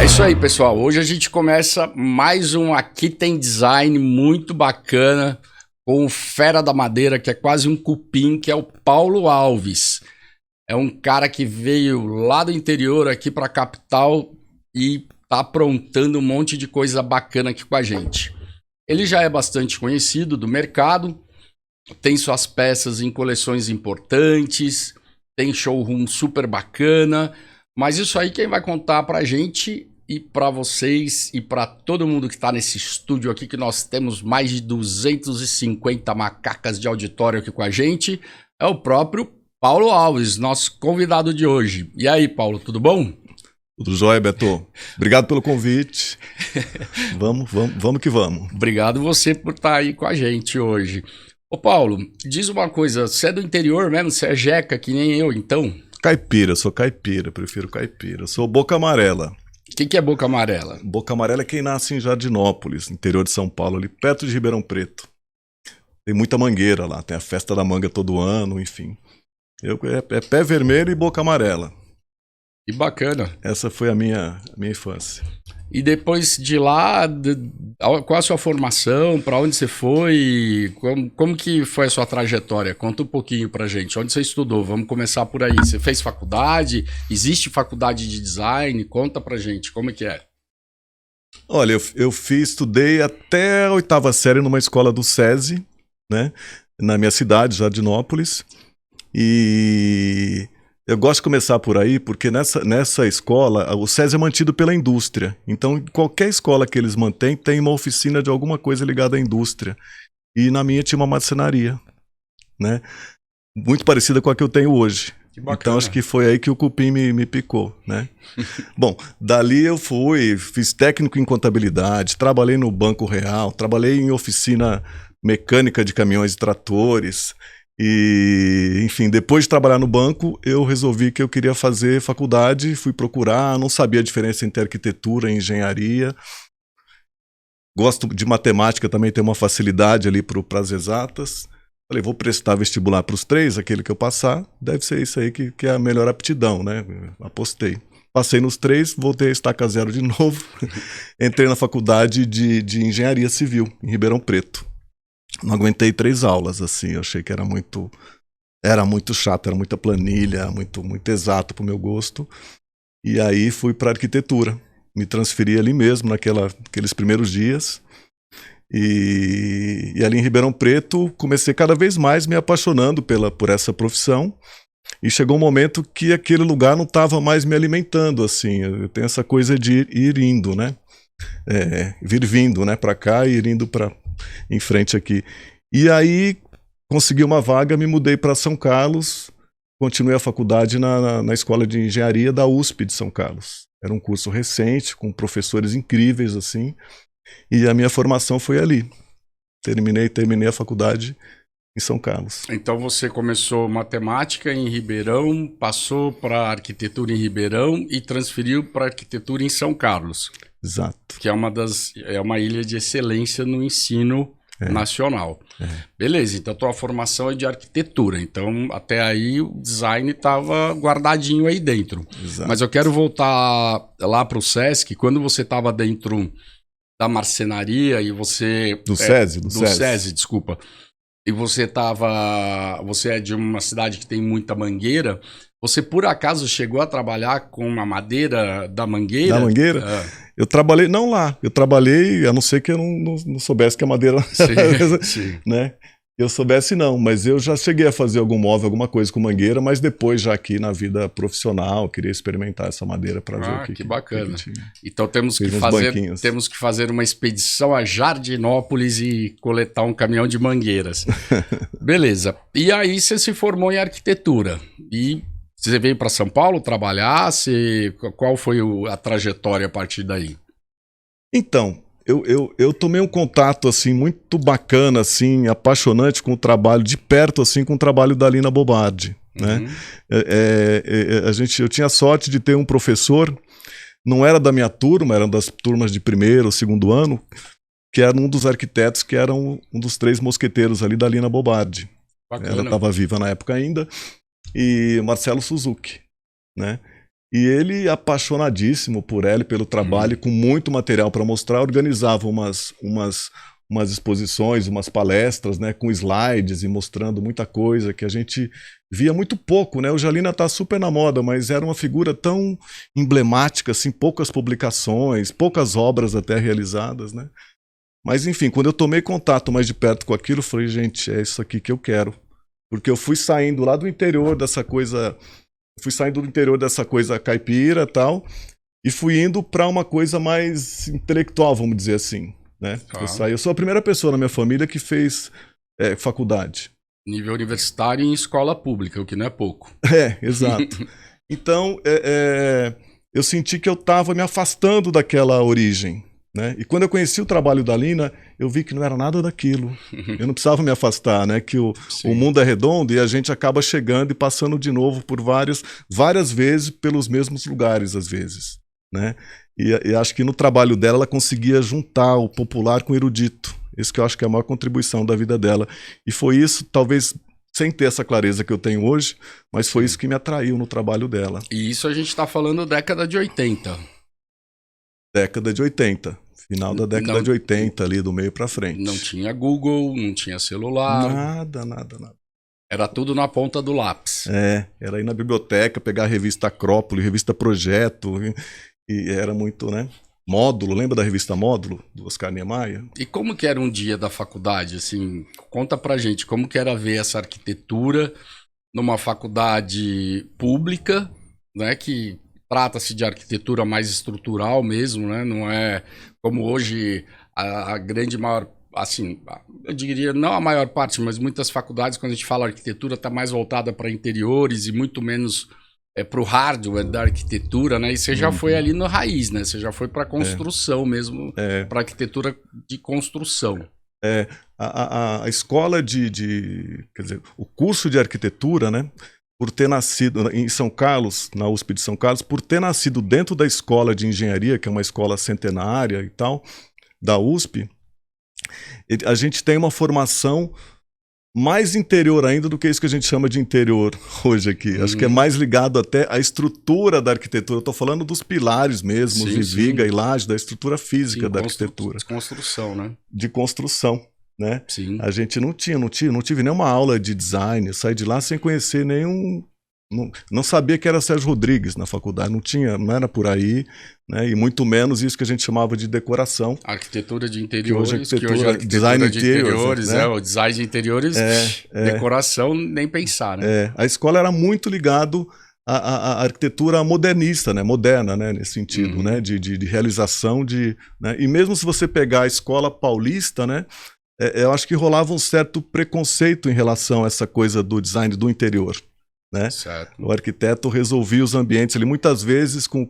isso aí, pessoal. Hoje a gente começa mais um Aqui Tem Design muito bacana com o fera da madeira, que é quase um cupim, que é o Paulo Alves. É um cara que veio lá do interior aqui para a capital e tá aprontando um monte de coisa bacana aqui com a gente. Ele já é bastante conhecido do mercado, tem suas peças em coleções importantes, tem showroom super bacana, mas isso aí quem vai contar pra gente e pra vocês e pra todo mundo que tá nesse estúdio aqui, que nós temos mais de 250 macacas de auditório aqui com a gente, é o próprio Paulo Alves, nosso convidado de hoje. E aí, Paulo, tudo bom? Tudo jóia, Beto. Obrigado pelo convite. Vamos que vamos. Obrigado você por estar aí com a gente hoje. Ô Paulo, diz uma coisa, você é do interior mesmo? Você é jeca que nem eu, então? Caipira, sou caipira, prefiro caipira. Sou Boca Amarela. O que é Boca Amarela? Boca Amarela é quem nasce em Jardinópolis, interior de São Paulo, ali perto de Ribeirão Preto. Tem muita mangueira lá, tem a festa da manga todo ano, enfim. É pé vermelho e boca amarela. Que bacana. Essa foi a minha infância. E depois de lá, qual a sua formação? Para onde você foi? Como que foi a sua trajetória? Conta um pouquinho pra gente. Onde você estudou? Vamos começar por aí. Você fez faculdade? Existe faculdade de design? Conta pra gente, como é que é? Olha, estudei até a 8ª série numa escola do SESI, né? Na minha cidade, Jardinópolis. E eu gosto de começar por aí, porque nessa escola, o SESI é mantido pela indústria. Então, qualquer escola que eles mantêm tem uma oficina de alguma coisa ligada à indústria. E na minha tinha uma marcenaria, né? Muito parecida com a que eu tenho hoje. Que bacana. Então, acho que foi aí que o cupim me picou, né? Bom, dali eu fiz técnico em contabilidade, trabalhei no Banco Real, trabalhei em oficina mecânica de caminhões e tratores. E, enfim, depois de trabalhar no banco, eu resolvi que eu queria fazer faculdade, fui procurar, não sabia a diferença entre arquitetura e engenharia. Gosto de matemática, também tenho uma facilidade ali para as exatas. Falei, vou prestar vestibular para os 3, aquele que eu passar, deve ser isso aí que é a melhor aptidão, né? Apostei. Passei nos 3, voltei a estaca zero de novo. Entrei na faculdade de engenharia civil, em Ribeirão Preto. Não aguentei 3 aulas, assim, eu achei que era muito chato, era muita planilha, muito exato pro meu gosto. E aí fui para arquitetura, me transferi ali mesmo, naqueles primeiros dias. E ali em Ribeirão Preto comecei cada vez mais me apaixonando por essa profissão. E chegou um momento que aquele lugar não estava mais me alimentando, assim, eu tenho essa coisa de ir indo, né? Vir vindo, né, para cá e ir indo em frente aqui. E aí consegui uma vaga, me mudei para São Carlos, continuei a faculdade na Escola de Engenharia da USP de São Carlos. Era um curso recente, com professores incríveis, assim, e a minha formação foi ali. Terminei a faculdade em São Carlos. Então você começou matemática em Ribeirão, passou para arquitetura em Ribeirão e transferiu para arquitetura em São Carlos. Exato. Que é uma ilha de excelência no ensino nacional. Beleza, então tua formação é de arquitetura, então até aí o design estava guardadinho aí dentro. Exato. Mas eu quero voltar lá para o SESC, quando você estava dentro da marcenaria e você... Do SESI, desculpa. E você é de uma cidade que tem muita mangueira, você por acaso chegou a trabalhar com uma madeira da mangueira? Da mangueira? Eu trabalhei, não lá, eu trabalhei, a não ser que eu não soubesse que a madeira, sim. Né? Eu soubesse não, mas eu já cheguei a fazer algum móvel, alguma coisa com mangueira, mas depois já aqui na vida profissional, queria experimentar essa madeira para ver o que bacana. Que tinha. Então temos que fazer uma expedição a Jardinópolis e coletar um caminhão de mangueiras. Beleza. E aí você se formou em arquitetura e você veio para São Paulo trabalhar? Qual foi a trajetória a partir daí? Então, eu tomei um contato assim muito bacana, assim, apaixonante com o trabalho, de perto assim, com o trabalho da Lina Bobardi, né? Eu tinha sorte de ter um professor, não era da minha turma, era das turmas de 1º ou 2º ano, que era um dos arquitetos que era um dos 3 mosqueteiros ali da Lina Bobardi. Bacana. Ela estava viva na época ainda. E Marcelo Suzuki, né? E ele, apaixonadíssimo por ela e pelo trabalho, com muito material para mostrar, organizava umas exposições, umas palestras, né, com slides e mostrando muita coisa que a gente via muito pouco, né? O Jalina está super na moda, mas era uma figura tão emblemática, assim, poucas publicações, poucas obras até realizadas, né? Mas enfim, quando eu tomei contato mais de perto com aquilo, eu falei, gente, é isso aqui que eu quero. Porque eu fui saindo lá do interior dessa coisa, caipira e tal, e fui indo para uma coisa mais intelectual, vamos dizer assim, né? Eu sou a primeira pessoa na minha família que fez faculdade. Nível universitário em escola pública, o que não é pouco. Exato. Então, eu senti que eu estava me afastando daquela origem, né? E quando eu conheci o trabalho da Lina, eu vi que não era nada daquilo. Eu não precisava me afastar, né? Que o mundo é redondo e a gente acaba chegando e passando de novo por várias vezes pelos mesmos lugares, às vezes, né? E acho que no trabalho dela ela conseguia juntar o popular com o erudito. Isso que eu acho que é a maior contribuição da vida dela. E foi isso, talvez sem ter essa clareza que eu tenho hoje, mas foi isso que me atraiu no trabalho dela. E isso a gente está falando década de 80. Década de 80. Final da década de 80, ali do meio para frente. Não tinha Google, não tinha celular. Nada. Era tudo na ponta do lápis. Era ir na biblioteca, pegar a revista Acrópole, revista Projeto, e era muito, né? Módulo, lembra da revista Módulo, do Oscar Niemeyer? E como que era um dia da faculdade, assim? Conta pra gente, como que era ver essa arquitetura numa faculdade pública, né? Que trata-se de arquitetura mais estrutural mesmo, né? Não é como hoje a grande maior, assim, eu diria, não a maior parte, mas muitas faculdades, quando a gente fala arquitetura, está mais voltada para interiores e muito menos para o hardware da arquitetura, né? E você já foi ali na raiz, né? Você já foi para construção mesmo, para arquitetura de construção. A escola quer dizer, o curso de arquitetura, né? Por ter nascido em São Carlos, na USP de São Carlos, por ter nascido dentro da escola de engenharia, que é uma escola centenária e tal, da USP, a gente tem uma formação mais interior ainda do que isso que a gente chama de interior hoje aqui. Acho que é mais ligado até à estrutura da arquitetura. Eu estou falando dos pilares mesmo, de viga e laje, da estrutura física da arquitetura. De construção, né? De construção, né? Sim. A gente não tive nenhuma aula de design. Eu saí de lá sem conhecer nenhum... Não sabia que era Sérgio Rodrigues na faculdade, não era por aí, né? E muito menos isso que a gente chamava de decoração. Arquitetura de interiores, que hoje é design de interiores, né? O design de interiores, decoração, nem pensar, né? A escola era muito ligado à arquitetura modernista, né? Moderna, né? Nesse sentido, né? De realização, né? E mesmo se você pegar a escola paulista, né? Eu acho que rolava um certo preconceito em relação a essa coisa do design do interior. Né? O arquiteto resolvia os ambientes ali, muitas vezes com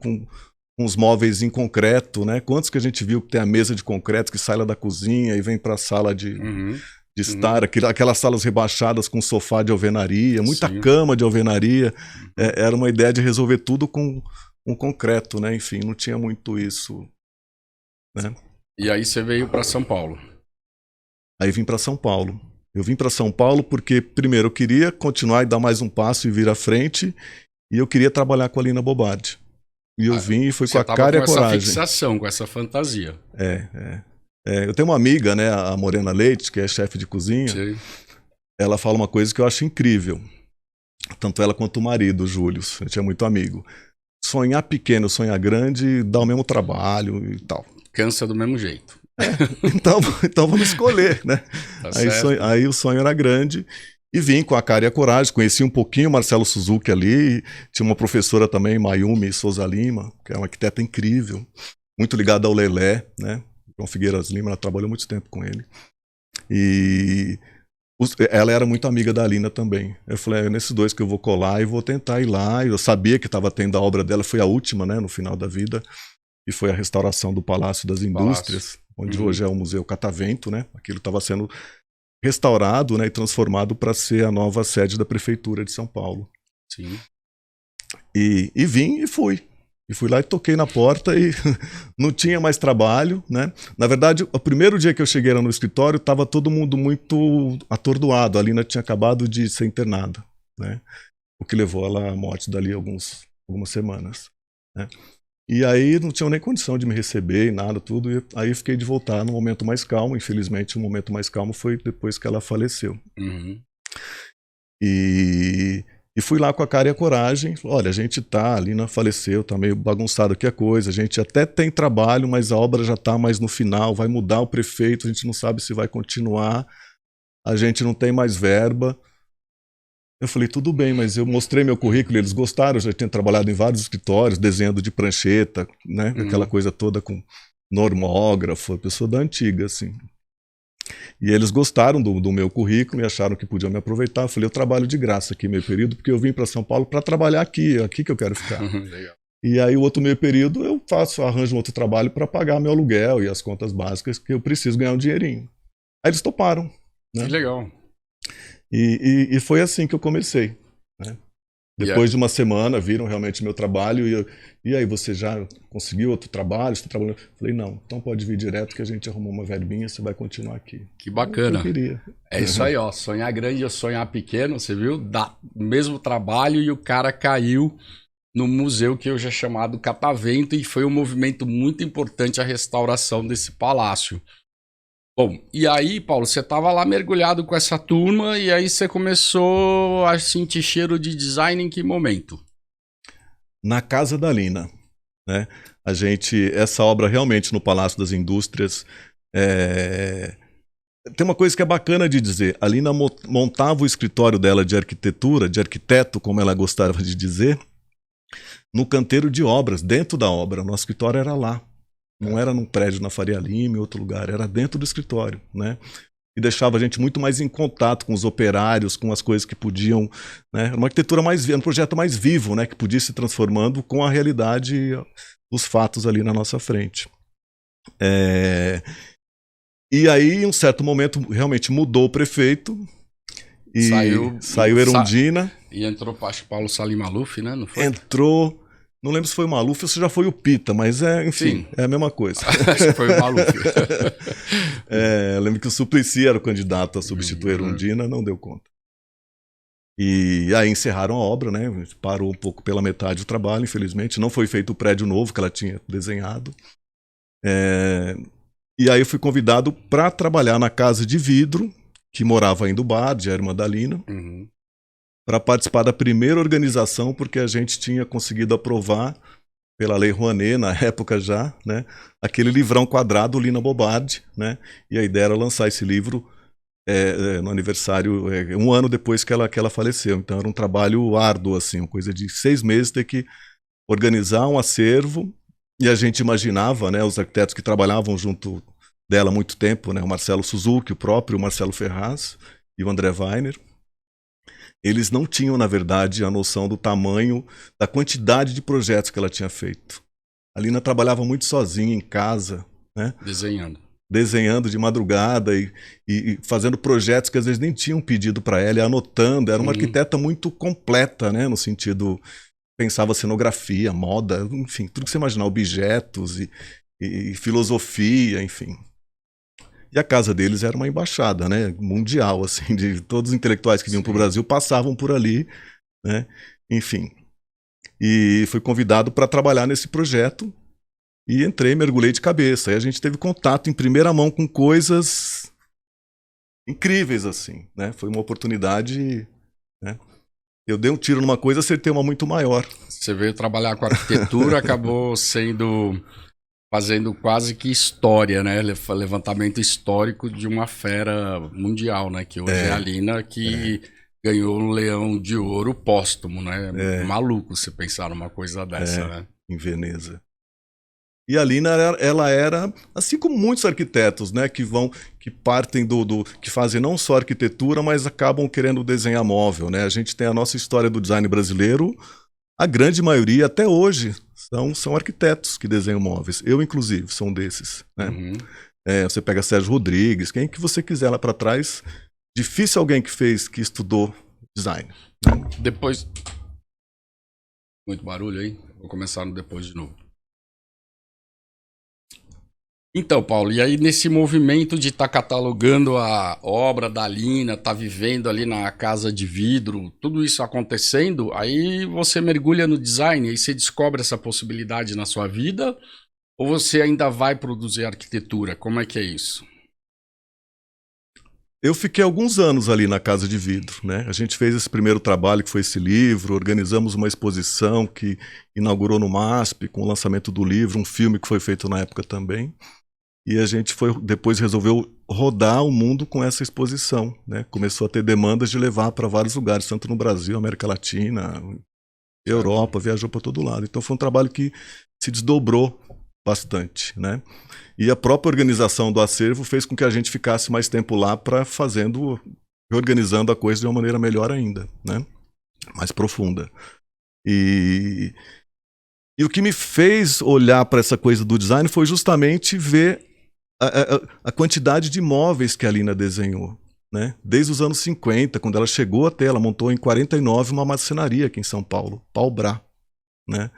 os móveis em concreto, né? Quantos que a gente viu que tem a mesa de concreto que sai lá da cozinha e vem para a sala de estar, aquelas salas rebaixadas com sofá de alvenaria, muita cama de alvenaria. Era uma ideia de resolver tudo com concreto, né? Enfim, não tinha muito isso, né? E aí você veio para São Paulo? Aí vim para São Paulo. Eu vim para São Paulo porque, primeiro, eu queria continuar e dar mais um passo e vir à frente, e eu queria trabalhar com a Lina Bobardi. E eu vim e fui com a cara e a coragem. Com essa fixação, com essa fantasia. Eu tenho uma amiga, né, a Morena Leite, que é chefe de cozinha. Sim. Ela fala uma coisa que eu acho incrível. Tanto ela quanto o marido, o Júlio. A gente é muito amigo. Sonhar pequeno, sonhar grande, dá o mesmo trabalho e tal. Cansa do mesmo jeito. Então vamos escolher, né? Tá aí o sonho era grande e vim com a cara e a coragem. Conheci um pouquinho o Marcelo Suzuki ali, tinha uma professora também, Mayumi Souza Lima, que é uma arquiteta incrível, muito ligada ao Lelé, né? João Figueiras Lima, ela trabalhou muito tempo com ele. E ela era muito amiga da Lina também. Eu falei, é nesses dois que eu vou colar e vou tentar ir lá. Eu sabia que estava tendo a obra dela, foi a última, né, no final da vida, e foi a restauração do Palácio das Indústrias. Onde hoje é o Museu Catavento, né? Aquilo estava sendo restaurado, né, e transformado para ser a nova sede da Prefeitura de São Paulo. Sim. E vim e fui. E fui lá e toquei na porta e não tinha mais trabalho, né? Na verdade, o primeiro dia que eu cheguei lá no escritório, estava todo mundo muito atordoado. A Lina tinha acabado de ser internada, né? O que levou ela à morte dali alguns algumas semanas, né? E aí não tinham nem condição de me receber e nada, tudo. E aí eu fiquei de voltar no momento mais calmo. Infelizmente, o momento mais calmo foi depois que ela faleceu. Uhum. E fui lá com a cara e a coragem. Olha, a gente tá, a Lina faleceu, tá meio bagunçado aqui a coisa. A gente até tem trabalho, mas a obra já tá mais no final. Vai mudar o prefeito, a gente não sabe se vai continuar. A gente não tem mais verba. Eu falei, tudo bem, mas eu mostrei meu currículo, eles gostaram, eu já tinha trabalhado em vários escritórios, desenhando de prancheta, né? Aquela coisa toda com normógrafo, pessoa da antiga, assim. E eles gostaram do meu currículo e acharam que podiam me aproveitar. Eu falei, eu trabalho de graça aqui meio período, porque eu vim para São Paulo para trabalhar aqui, é aqui que eu quero ficar. Legal. E aí o outro meio período eu arranjo um outro trabalho para pagar meu aluguel e as contas básicas, que eu preciso ganhar um dinheirinho. Aí eles toparam, né? Que legal. E foi assim que eu comecei, né? Depois de uma semana, viram realmente meu trabalho e aí, você já conseguiu outro trabalho? Está trabalhando? Falei, não, então pode vir direto que a gente arrumou uma verbinha, você vai continuar aqui. Que bacana. Eu queria. É isso aí, ó, sonhar grande ou sonhar pequeno, você viu? Dá o mesmo trabalho e o cara caiu no museu que hoje é chamado Catavento e foi um movimento muito importante a restauração desse palácio. Bom, e aí, Paulo, você estava lá mergulhado com essa turma e aí você começou a sentir cheiro de design em que momento? Na casa da Lina, né? Essa obra realmente no Palácio das Indústrias, tem uma coisa que é bacana de dizer. A Lina montava o escritório dela de arquitetura, de arquiteto, como ela gostava de dizer, no canteiro de obras, dentro da obra. Nosso escritório era lá. Não era num prédio na Faria Lima, em outro lugar, era dentro do escritório, né? E deixava a gente muito mais em contato com os operários, com as coisas que podiam, né? Era uma arquitetura mais, um projeto mais vivo, né? Que podia se transformando com a realidade dos fatos ali na nossa frente. E aí, em um certo momento, realmente mudou o prefeito e saiu Erundina. E entrou, acho que Paulo Salim Maluf, né? Não foi? Entrou. Não lembro se foi o Maluf ou se já foi o Pita, mas enfim, Sim. É a mesma coisa. Acho que foi o Maluf. Eu lembro que o Suplicy era o candidato a substituir a Erundina, não deu conta. E aí encerraram a obra, né? Parou um pouco pela metade o trabalho, infelizmente. Não foi feito o prédio novo que ela tinha desenhado. E aí eu fui convidado para trabalhar na Casa de Vidro, que morava em Dubar, de Irmã da Lina. Para participar da primeira organização, porque a gente tinha conseguido aprovar, pela Lei Rouanet, na época já, né, aquele livrão quadrado Lina Bobardi, né, e a ideia era lançar esse livro no aniversário, um ano depois que ela faleceu. Então era um trabalho árduo, assim, uma coisa de 6 meses ter que organizar um acervo, e a gente imaginava, né, os arquitetos que trabalhavam junto dela há muito tempo, né, o Marcelo Suzuki, o próprio Marcelo Ferraz e o André Weiner, eles não tinham, na verdade, a noção do tamanho, da quantidade de projetos que ela tinha feito. A Lina trabalhava muito sozinha em casa, né? Desenhando de madrugada e fazendo projetos que às vezes nem tinham pedido para ela, e anotando. Era uma arquiteta muito completa, né? No sentido, pensava cenografia, moda, enfim, tudo que você imaginar, objetos e filosofia, enfim. E a casa deles era uma embaixada, né, mundial, assim, de todos os intelectuais que vinham para o Brasil passavam por ali, né, enfim. E fui convidado para trabalhar nesse projeto e entrei, mergulhei de cabeça. Aí a gente teve contato em primeira mão com coisas incríveis, assim, né, foi uma oportunidade, né. Eu dei um tiro numa coisa, acertei uma muito maior. Você veio trabalhar com arquitetura, acabou fazendo quase que história, né? Levantamento histórico de uma fera mundial, né? Que hoje é a Lina, que ganhou um Leão de Ouro póstumo, né? Maluco você pensar numa coisa dessa, né? Em Veneza. E a Lina, ela era, assim como muitos arquitetos, né? Que partem que fazem não só arquitetura, mas acabam querendo desenhar móvel, né? A gente tem a nossa história do design brasileiro, a grande maioria, até hoje, são arquitetos que desenham móveis. Eu, inclusive, sou um desses, né? Você pega Sérgio Rodrigues, quem que você quiser lá para trás, difícil alguém que estudou design. Né? Depois... Muito barulho aí? Vou começar no depois de novo. Então, Paulo, e aí nesse movimento de estar catalogando a obra da Lina, estar vivendo ali na casa de vidro, tudo isso acontecendo, aí você mergulha no design, aí você descobre essa possibilidade na sua vida, ou você ainda vai produzir arquitetura? Como é que é isso? Eu fiquei alguns anos ali na Casa de Vidro, né? A gente fez esse primeiro trabalho, que foi esse livro, organizamos uma exposição que inaugurou no MASP, com o lançamento do livro, um filme que foi feito na época também. E a gente depois resolveu rodar o mundo com essa exposição, né? Começou a ter demandas de levar para vários lugares, tanto no Brasil, América Latina, Europa, viajou para todo lado. Então foi um trabalho que se desdobrou bastante, né? E a própria organização do acervo fez com que a gente ficasse mais tempo lá para reorganizando a coisa de uma maneira melhor ainda, né? Mais profunda. E o que me fez olhar para essa coisa do design foi justamente ver a quantidade de móveis que a Lina desenhou, né? Desde os anos 50, quando ela chegou até, ela montou em 49 uma marcenaria aqui em São Paulo, Pau Brá, né?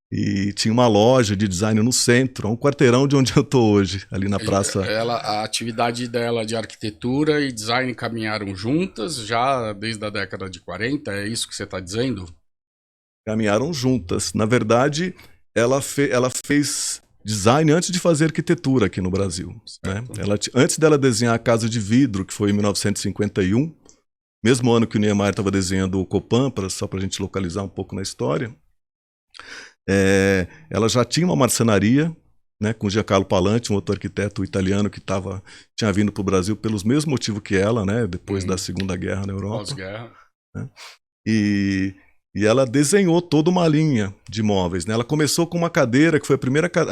E tinha uma loja de design no centro, um quarteirão de onde eu estou hoje, ali na praça. A atividade dela de arquitetura e design caminharam juntas já desde a década de 40, é isso que você está dizendo? Caminharam juntas. Na verdade, ela fez design antes de fazer arquitetura aqui no Brasil, né? Antes dela desenhar a Casa de Vidro, que foi em 1951, mesmo ano que o Niemeyer estava desenhando o Copan, só para a gente localizar um pouco na história, ela já tinha uma marcenaria, né, com Giancarlo Pallanti, um outro arquiteto italiano que tinha vindo para o Brasil pelos mesmos motivos que ela, né, depois da Segunda Guerra na Europa. Pós-guerra. Né? E ela desenhou toda uma linha de móveis, né? Ela começou com uma cadeira, que foi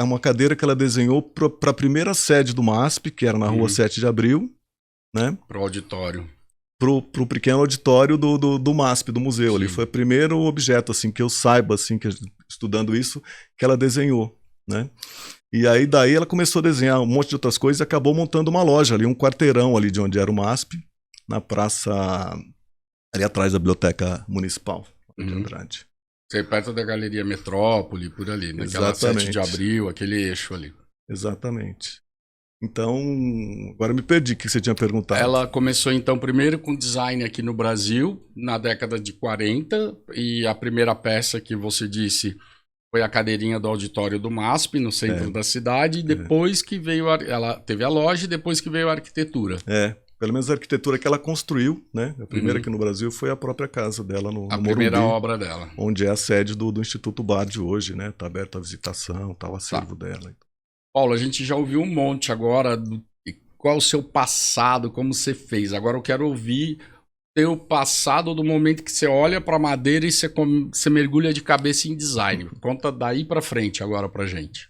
uma cadeira que ela desenhou para a primeira sede do MASP, que era na rua 7 de Abril. Né? Para o auditório. Pro pequeno auditório do MASP, do museu. Sim. Ali foi o primeiro objeto, assim, que eu saiba, assim, estudando isso, que ela desenhou, né? E aí daí ela começou a desenhar um monte de outras coisas e acabou montando uma loja ali, um quarteirão ali de onde era o MASP, na praça ali atrás da Biblioteca Municipal de Andrade. Você é perto da Galeria Metrópole, por ali, naquela 7 de Abril, aquele eixo ali. Exatamente. Então, agora me perdi o que você tinha perguntado. Ela começou, então, primeiro com design aqui no Brasil, na década de 40, e a primeira peça que você disse foi a cadeirinha do auditório do MASP, no centro da cidade, e depois que veio... Ela teve a loja e depois que veio a arquitetura. Pelo menos a arquitetura que ela construiu, né? A primeira aqui no Brasil foi a própria casa dela no Morumbi. A primeira obra dela. Onde é a sede do Instituto Bard hoje, né? Está aberta a visitação, tá o acervo dela. Paulo, a gente já ouviu um monte agora qual é o seu passado, como você fez. Agora eu quero ouvir o seu passado do momento que você olha para a madeira e você mergulha de cabeça em design. Conta daí para frente agora pra gente.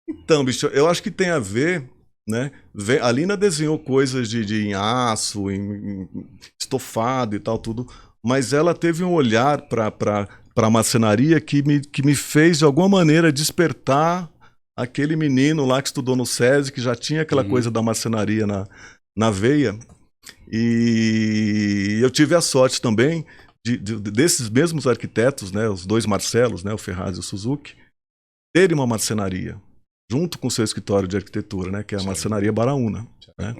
Então, bicho, eu acho que tem a ver, né? A Lina desenhou coisas em aço, em estofado e tal, tudo, mas ela teve um olhar para a marcenaria que me fez, de alguma maneira, despertar aquele menino lá que estudou no SESI, que já tinha aquela coisa da marcenaria na veia. E eu tive a sorte também desses mesmos arquitetos, né, os dois Marcelos, né, o Ferraz e o Suzuki, terem uma marcenaria, junto com o seu escritório de arquitetura, né, que é a Marcenaria Baraúna. Né?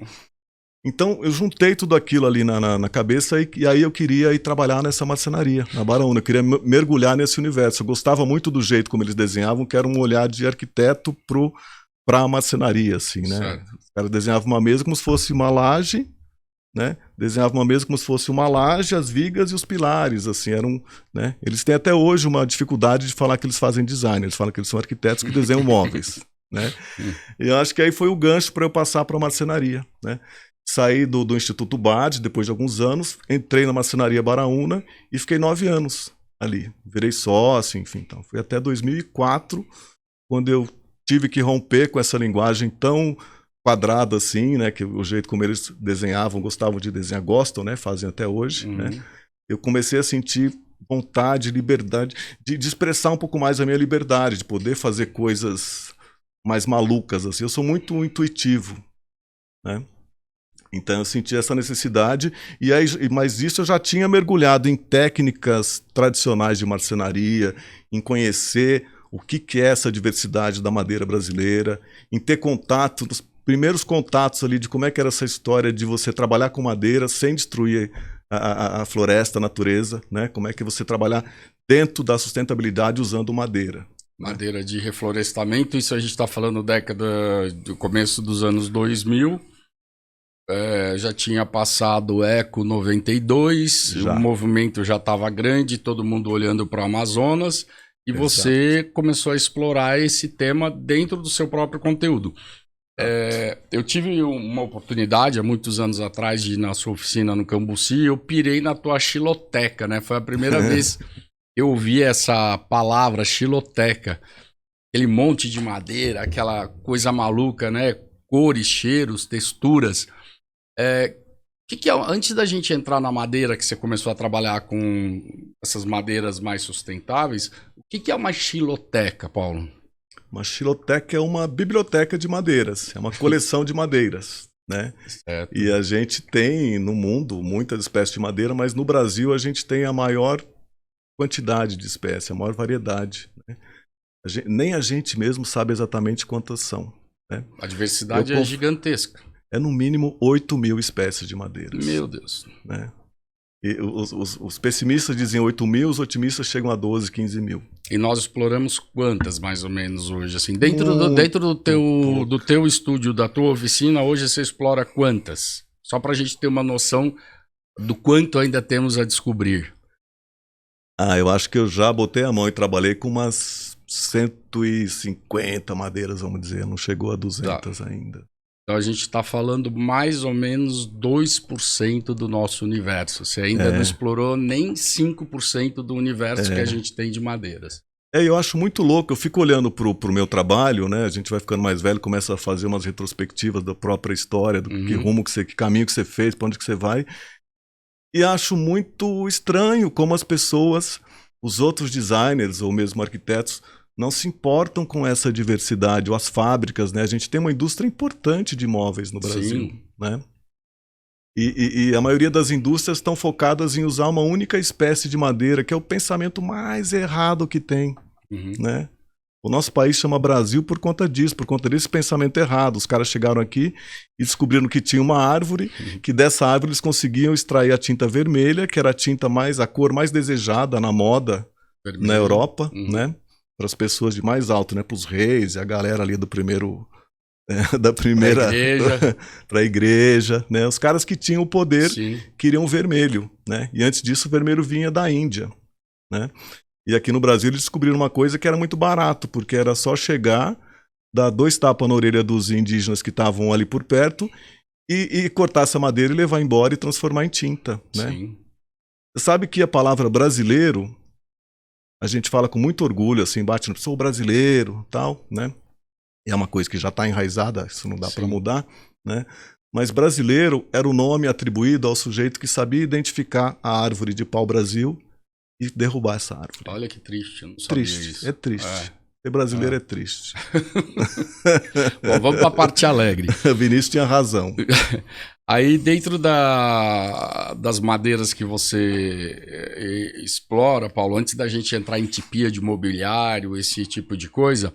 Então, eu juntei tudo aquilo ali na cabeça e aí eu queria ir trabalhar nessa marcenaria, na Baraúna. Eu queria mergulhar nesse universo. Eu gostava muito do jeito como eles desenhavam, que era um olhar de arquiteto para a marcenaria, assim, né? Certo. Os caras desenhavam uma mesa como se fosse uma laje, né? Desenhavam uma mesa como se fosse uma laje, as vigas e os pilares, assim, né? Eles têm até hoje uma dificuldade de falar que eles fazem design. Eles falam que eles são arquitetos que desenham móveis, né? E eu acho que aí foi o gancho para eu passar para a marcenaria, né? Saí do Instituto Bard, depois de alguns anos, entrei na Marcenaria Baraúna e fiquei 9 anos ali. Virei sócio, enfim. Então, foi até 2004, quando eu tive que romper com essa linguagem tão quadrada assim, né? Que o jeito como eles desenhavam, gostavam de desenhar, gostam, né? Fazem até hoje, né? Eu comecei a sentir vontade, liberdade, de expressar um pouco mais a minha liberdade, de poder fazer coisas mais malucas, assim. Eu sou muito intuitivo, né? Então eu senti essa necessidade, mas isso eu já tinha mergulhado em técnicas tradicionais de marcenaria, em conhecer o que é essa diversidade da madeira brasileira, em ter contato, nos primeiros contatos ali de como é que era essa história de você trabalhar com madeira sem destruir a floresta, a natureza, né? Como é que você trabalhar dentro da sustentabilidade usando madeira. Madeira de reflorestamento, isso a gente está falando do começo dos anos 2000. Já tinha passado o Eco 92, Já. o movimento já estava grande, todo mundo olhando para o Amazonas, e Exato. você começou a explorar esse tema dentro do seu próprio conteúdo. Eu tive uma oportunidade há muitos anos atrás de ir na sua oficina no Cambuci, eu pirei na tua xiloteca, né? Foi a primeira vez que eu ouvi essa palavra, xiloteca. Aquele monte de madeira, aquela coisa maluca, né? Cores, cheiros, texturas. Antes da gente entrar na madeira, que você começou a trabalhar com essas madeiras mais sustentáveis, o que é uma xiloteca, Paulo? Uma xiloteca é uma biblioteca de madeiras, é uma coleção de madeiras, né? Certo. E a gente tem no mundo muitas espécies de madeira, mas no Brasil a gente tem a maior quantidade de espécies, a maior variedade, né? Nem a gente mesmo sabe exatamente quantas são, né? A diversidade é gigantesca. É no mínimo 8.000 espécies de madeiras. Meu Deus. Né? E os pessimistas dizem 8.000, os otimistas chegam a 12, 15.000. E nós exploramos quantas, mais ou menos, hoje? Assim, dentro do teu estúdio, da tua oficina, hoje você explora quantas? Só para a gente ter uma noção do quanto ainda temos a descobrir. Eu acho que eu já botei a mão e trabalhei com umas 150 madeiras, vamos dizer. Não chegou a 200 ainda. Então a gente está falando mais ou menos 2% do nosso universo. Você ainda não explorou nem 5% do universo que a gente tem de madeiras. Eu acho muito louco. Eu fico olhando pro meu trabalho, né? A gente vai ficando mais velho, começa a fazer umas retrospectivas da própria história, do que caminho que você fez, para onde que você vai. E acho muito estranho como as pessoas, os outros designers ou mesmo arquitetos, não se importam com essa diversidade, ou as fábricas, né? A gente tem uma indústria importante de móveis no Brasil, Sim. né? E a maioria das indústrias estão focadas em usar uma única espécie de madeira, que é o pensamento mais errado que tem, né? O nosso país chama Brasil por conta disso, por conta desse pensamento errado. Os caras chegaram aqui e descobriram que tinha uma árvore, que dessa árvore eles conseguiam extrair a tinta vermelha, que era a cor mais desejada na moda na Europa, né? Para as pessoas de mais alto, né? Para os reis e a galera ali do primeiro... da primeira... Para a igreja, né? Os caras que tinham o poder queriam vermelho, né? E antes disso o vermelho vinha da Índia, né? E aqui no Brasil eles descobriram uma coisa que era muito barato, porque era só chegar, dar 2 tapas na orelha dos indígenas que estavam ali por perto e cortar essa madeira e levar embora e transformar em tinta, né? Sim. Você sabe que a palavra brasileiro... A gente fala com muito orgulho, assim, bate no sou brasileiro, tal, né? E é uma coisa que já está enraizada, isso não dá para mudar, né? Mas brasileiro era o nome atribuído ao sujeito que sabia identificar a árvore de pau-brasil e derrubar essa árvore. Olha que triste, eu não sabia isso. É triste. Ser brasileiro é triste. Bom, vamos para a parte alegre. Vinícius tinha razão. Aí dentro das madeiras que você explora, Paulo, antes da gente entrar em tipia de mobiliário, esse tipo de coisa,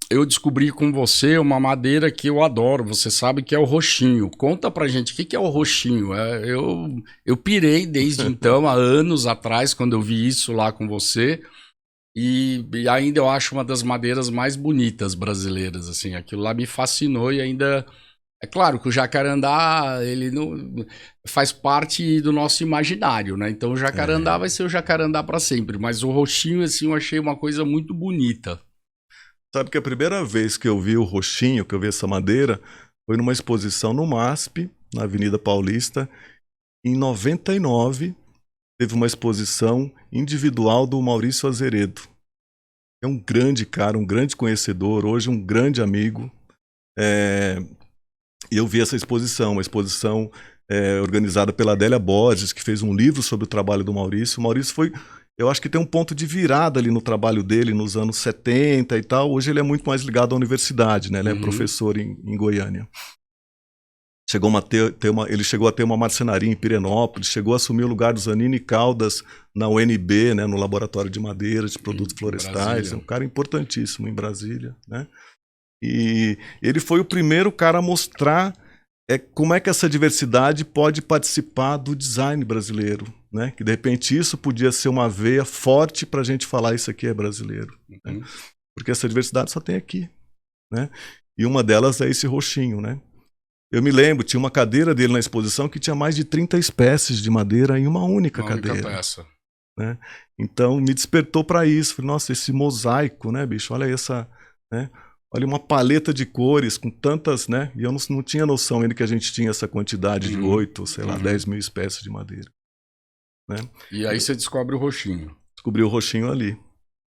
eu descobri com você uma madeira que eu adoro, você sabe que é o roxinho. Conta pra gente, o que é o roxinho? Eu pirei desde então, há anos atrás, quando eu vi isso lá com você, e ainda eu acho uma das madeiras mais bonitas brasileiras, assim, aquilo lá me fascinou e ainda... É claro que o jacarandá, ele não faz parte do nosso imaginário, né? Então o jacarandá vai ser o jacarandá para sempre, mas o roxinho, assim, eu achei uma coisa muito bonita. Sabe que a primeira vez que eu vi o roxinho, que eu vi essa madeira, foi numa exposição no MASP, na Avenida Paulista. Em 99, teve uma exposição individual do Maurício Azeredo. É um grande cara, um grande conhecedor, hoje um grande amigo. E eu vi essa exposição, uma exposição organizada pela Adélia Borges, que fez um livro sobre o trabalho do Maurício. O Maurício foi, eu acho que tem um ponto de virada ali no trabalho dele, nos anos 70 e tal. Hoje ele é muito mais ligado à universidade, né? Ele é professor em Goiânia. Ele chegou a ter uma marcenaria em Pirenópolis, chegou a assumir o lugar do Zanini Caldas na UNB, né, no Laboratório de Madeira, de Produtos Florestais. É um cara importantíssimo em Brasília, né? E ele foi o primeiro cara a mostrar como é que essa diversidade pode participar do design brasileiro, né? Que de repente isso podia ser uma veia forte para a gente falar isso aqui é brasileiro, né? Porque essa diversidade só tem aqui, né? E uma delas é esse roxinho, né? Eu me lembro, tinha uma cadeira dele na exposição que tinha mais de 30 espécies de madeira em uma única cadeira. Única peça. Né? Então me despertou para isso. Falei, nossa, esse mosaico, né, bicho? Olha essa, né? Olha uma paleta de cores com tantas, né? E eu não tinha noção ainda que a gente tinha essa quantidade de 8, sei lá, 10 mil espécies de madeira. Né? E aí você descobre o roxinho. Descobri o roxinho ali.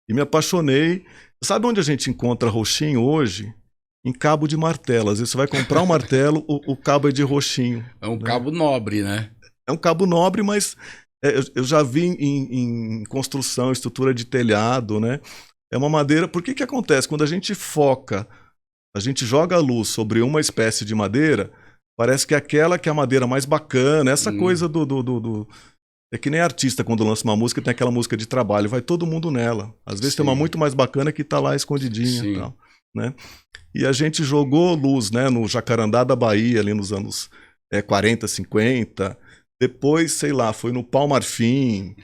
E me apaixonei. Sabe onde a gente encontra roxinho hoje? Em cabo de martelo. Às vezes você vai comprar um martelo, o cabo é de roxinho. É um cabo nobre, né? É um cabo nobre, mas eu já vi em construção, estrutura de telhado, né? É uma madeira... Por que acontece? Quando a gente foca, a gente joga a luz sobre uma espécie de madeira, parece que aquela que é a madeira mais bacana, essa coisa do... É que nem artista quando lança uma música, tem aquela música de trabalho, vai todo mundo nela. Às vezes tem uma muito mais bacana que tá lá escondidinha e tal, né? E a gente jogou luz, né, no Jacarandá da Bahia, ali nos anos 40, 50. Depois, sei lá, foi no Palmarfim.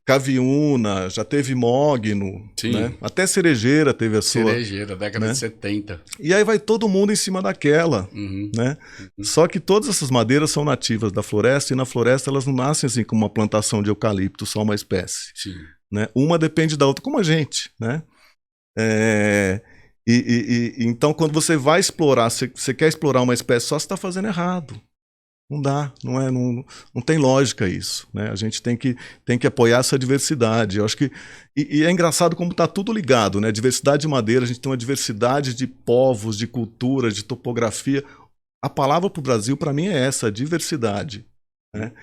Caviúna, já teve Mogno, né? Até Cerejeira teve a sua. Cerejeira, década de 70. E aí vai todo mundo em cima daquela, né? Só que todas essas madeiras são nativas da floresta, e na floresta elas não nascem assim como uma plantação de eucalipto, só uma espécie. Né? Uma depende da outra, como a gente, né? Então, quando você vai explorar, você quer explorar uma espécie só, você está fazendo errado. Não dá, não tem lógica isso, né? A gente tem que apoiar essa diversidade. Eu acho que e é engraçado como está tudo ligado, né? Diversidade de madeira, a gente tem uma diversidade de povos, de cultura, de topografia. A palavra para o Brasil, para mim, é essa, diversidade, né?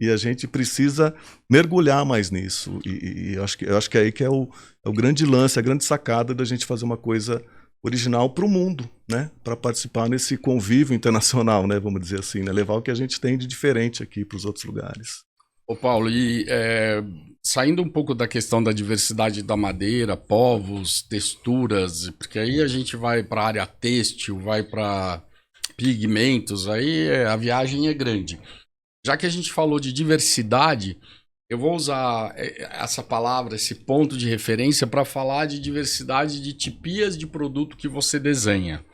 E a gente precisa mergulhar mais nisso. E eu acho que é aí que é o grande lance, a grande sacada da gente fazer uma coisa original para o mundo, né? Para participar nesse convívio internacional, né? Vamos dizer assim, né? Levar o que a gente tem de diferente aqui para os outros lugares. Ô Paulo, e saindo um pouco da questão da diversidade da madeira, povos, texturas, porque aí a gente vai para a área têxtil, vai para pigmentos, aí a viagem é grande. Já que a gente falou de diversidade, eu vou usar essa palavra, esse ponto de referência para falar de diversidade de tipias de produto que você desenha.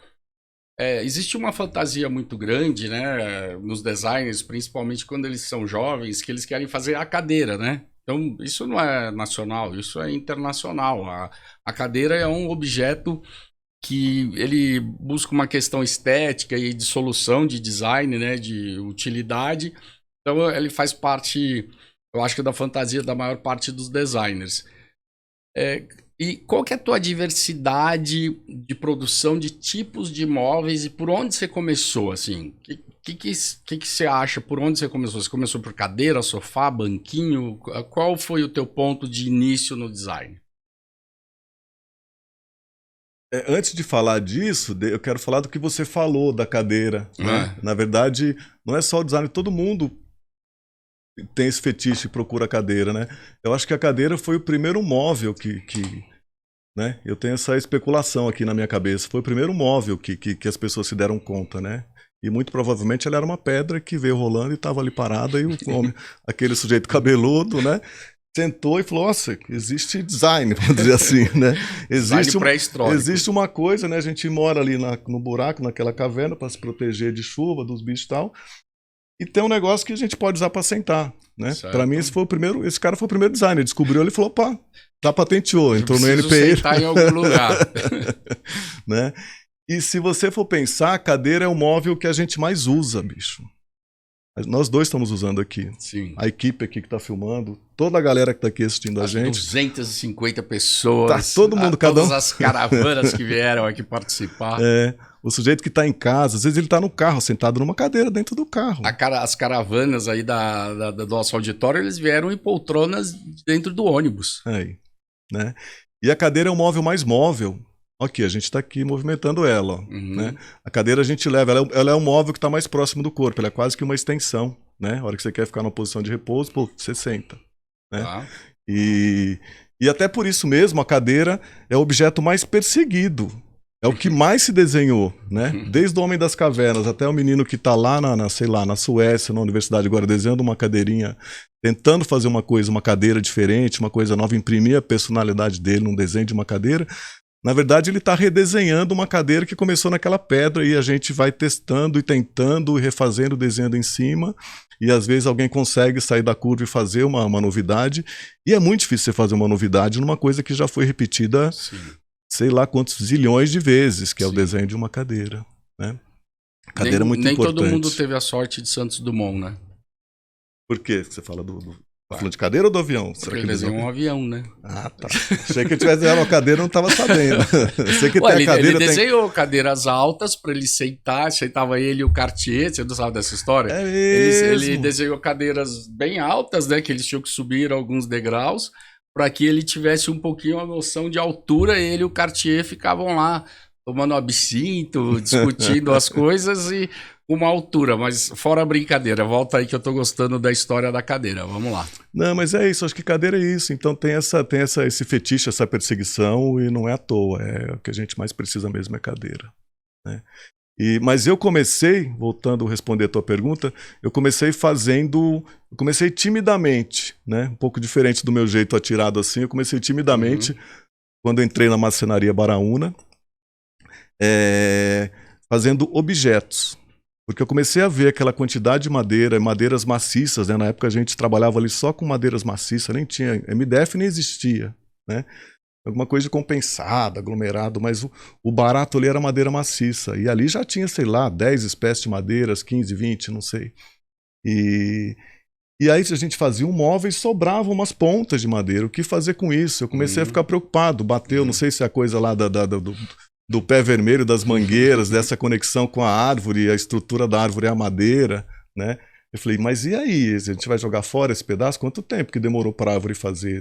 Existe uma fantasia muito grande, né, nos designers, principalmente quando eles são jovens, que eles querem fazer a cadeira, né? Então, isso não é nacional, isso é internacional. A cadeira é um objeto que ele busca uma questão estética e de solução de design, né, de utilidade. Então, ele faz parte, eu acho que da fantasia da maior parte dos designers. E qual que é a tua diversidade de produção de tipos de móveis e por onde você começou, assim? O que você acha? Por onde você começou? Você começou por cadeira, sofá, banquinho? Qual foi o teu ponto de início no design? Antes de falar disso, eu quero falar do que você falou da cadeira, né? Na verdade, não é só o design, todo mundo tem esse fetiche e procura cadeira, né? Eu acho que a cadeira foi o primeiro móvel né? Eu tenho essa especulação aqui na minha cabeça. Foi o primeiro móvel que as pessoas se deram conta, né? E muito provavelmente ela era uma pedra que veio rolando e estava ali parada e o homem, aquele sujeito cabeludo, né? Sentou e falou, nossa, existe design, vamos dizer assim, né? Existe uma coisa, né? A gente mora ali no buraco, naquela caverna, para se proteger de chuva, dos bichos e tal. E tem um negócio que a gente pode usar para sentar, né? Para mim, esse cara foi o primeiro designer. Ele descobriu, ele falou, opa, já patenteou, entrou no NPI. Sentar em algum lugar. Né? E se você for pensar, a cadeira é o móvel que a gente mais usa, bicho. Nós dois estamos usando aqui. Sim. A equipe aqui que está filmando, toda a galera que está aqui assistindo a gente. 250 pessoas. Tá todo mundo, cada um. Todas as caravanas que vieram aqui participar. O sujeito que está em casa, às vezes ele está no carro, sentado numa cadeira dentro do carro. As caravanas aí do nosso auditório, eles vieram em poltronas dentro do ônibus. Aí, né? E a cadeira é o móvel mais móvel, Ok, a gente está aqui movimentando ela, ó, Uhum. né? A cadeira a gente leva, ela é o móvel que está mais próximo do corpo, ela é quase que uma extensão, né? A hora que você quer ficar numa posição de repouso, pô, você senta, né? Tá. E, e até por isso mesmo a cadeira é o objeto mais perseguido. É o que mais se desenhou, né? Desde o Homem das Cavernas até o menino que está lá sei lá, na Suécia, na universidade agora, desenhando uma cadeirinha, tentando fazer uma coisa, uma cadeira diferente, uma coisa nova, imprimir a personalidade dele num desenho de uma cadeira. Na verdade, ele está redesenhando uma cadeira que começou naquela pedra e a gente vai testando e tentando e refazendo, desenhando em cima. E às vezes alguém consegue sair da curva e fazer uma novidade. E é muito difícil você fazer uma novidade numa coisa que já foi repetida, Sim. sei lá quantos zilhões de vezes, que é o Sim. desenho de uma cadeira, né? Cadeira é muito Nem importante. todo mundo teve a sorte de Santos Dumont, né? Por quê? Você fala tá falando de cadeira ou do avião? Porque ele desenhou um avião, né? Ah, tá. Achei que ele tivesse desenhado uma cadeira, eu não estava sabendo. Sei que tem a cadeira, ele desenhou cadeiras altas para ele sentar, sentava ele e o Cartier, você não sabe dessa história? É Ele mesmo. desenhou cadeiras bem altas, né? Que eles tinham que subir alguns degraus, para que ele tivesse um pouquinho a noção de altura. Ele e o Cartier ficavam lá tomando absinto, discutindo as coisas e uma altura. Mas fora a brincadeira, volta aí que eu tô gostando da história da cadeira. Vamos lá. Não, mas é isso, acho que cadeira é isso. Então tem esse fetiche, essa perseguição, e não é à toa. O que a gente mais precisa mesmo é cadeira, né? Mas eu comecei, voltando a responder a tua pergunta, eu comecei timidamente, né? Um pouco diferente do meu jeito atirado assim, eu comecei timidamente quando eu entrei na marcenaria Baraúna, fazendo objetos. Porque eu comecei a ver aquela quantidade de madeiras maciças, né? Na época a gente trabalhava ali só com madeiras maciças, nem tinha, MDF nem existia, né? Alguma coisa de compensado, aglomerado, mas o barato ali era madeira maciça. E ali já tinha, sei lá, 10 espécies de madeiras, 15, 20, não sei. E aí a gente fazia um móvel e sobravam umas pontas de madeira. O que fazer com isso? Eu comecei a ficar preocupado. Bateu, não sei se é a coisa lá do pé vermelho, das mangueiras, dessa conexão com a árvore, a estrutura da árvore é a madeira, né? Eu falei, mas e aí? A gente vai jogar fora esse pedaço? Quanto tempo que demorou para a árvore fazer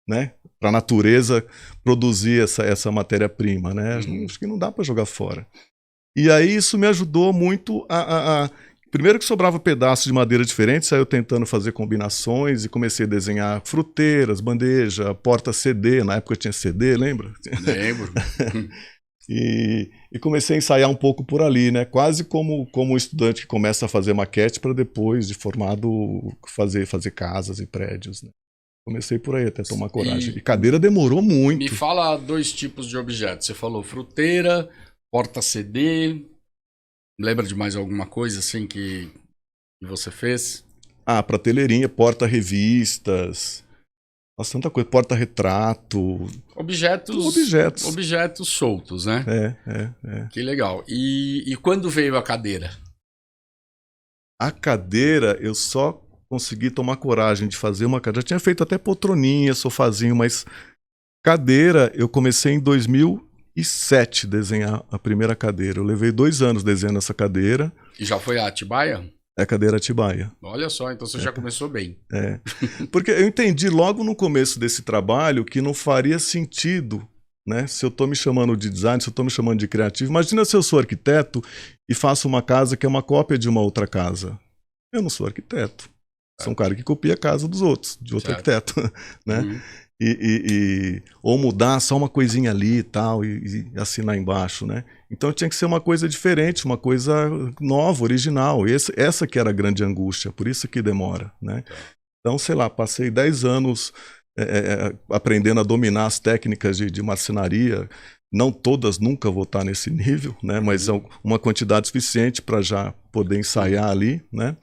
né? Para a natureza produzir essa matéria-prima, né? Acho que não dá para jogar fora. E aí isso me ajudou muito Primeiro que sobrava pedaços de madeira diferentes, aí eu tentando fazer combinações e comecei a desenhar fruteiras, bandeja, porta CD, na época tinha CD, lembra? Lembro. E comecei a ensaiar um pouco por ali, né? Quase como um estudante que começa a fazer maquete para depois, de formado, fazer casas e prédios, né? Comecei por aí até tomar coragem. E cadeira demorou muito. Me fala 2 tipos de objetos. Você falou fruteira, porta-CD. Lembra de mais alguma coisa assim que você fez? Prateleirinha, porta-revistas. Nossa, tanta coisa. Porta-retrato. Objetos soltos, né? É. Que legal. E quando veio a cadeira? A cadeira, eu só consegui tomar coragem de fazer uma cadeira. Já tinha feito até poltroninha, sofazinho, mas cadeira eu comecei em 2007 desenhar a primeira cadeira. Eu levei 2 anos desenhando essa cadeira. E já foi a Atibaia? É a cadeira Atibaia. Olha só, então você já começou bem. Porque eu entendi logo no começo desse trabalho que não faria sentido, né? Se eu estou me chamando de design, se eu estou me chamando de criativo. Imagina se eu sou arquiteto e faço uma casa que é uma cópia de uma outra casa. Eu não sou arquiteto. Sou um cara que copia a casa dos outros, de outro arquiteto, né? Ou mudar só uma coisinha ali e tal, e assinar embaixo, né? Então tinha que ser uma coisa diferente, uma coisa nova, original. Essa que era a grande angústia, por isso que demora, né? Então, sei lá, passei 10 anos aprendendo a dominar as técnicas de marcenaria. Não todas nunca vou estar nesse nível, né? Mas uma quantidade suficiente para já poder ensaiar ali, né?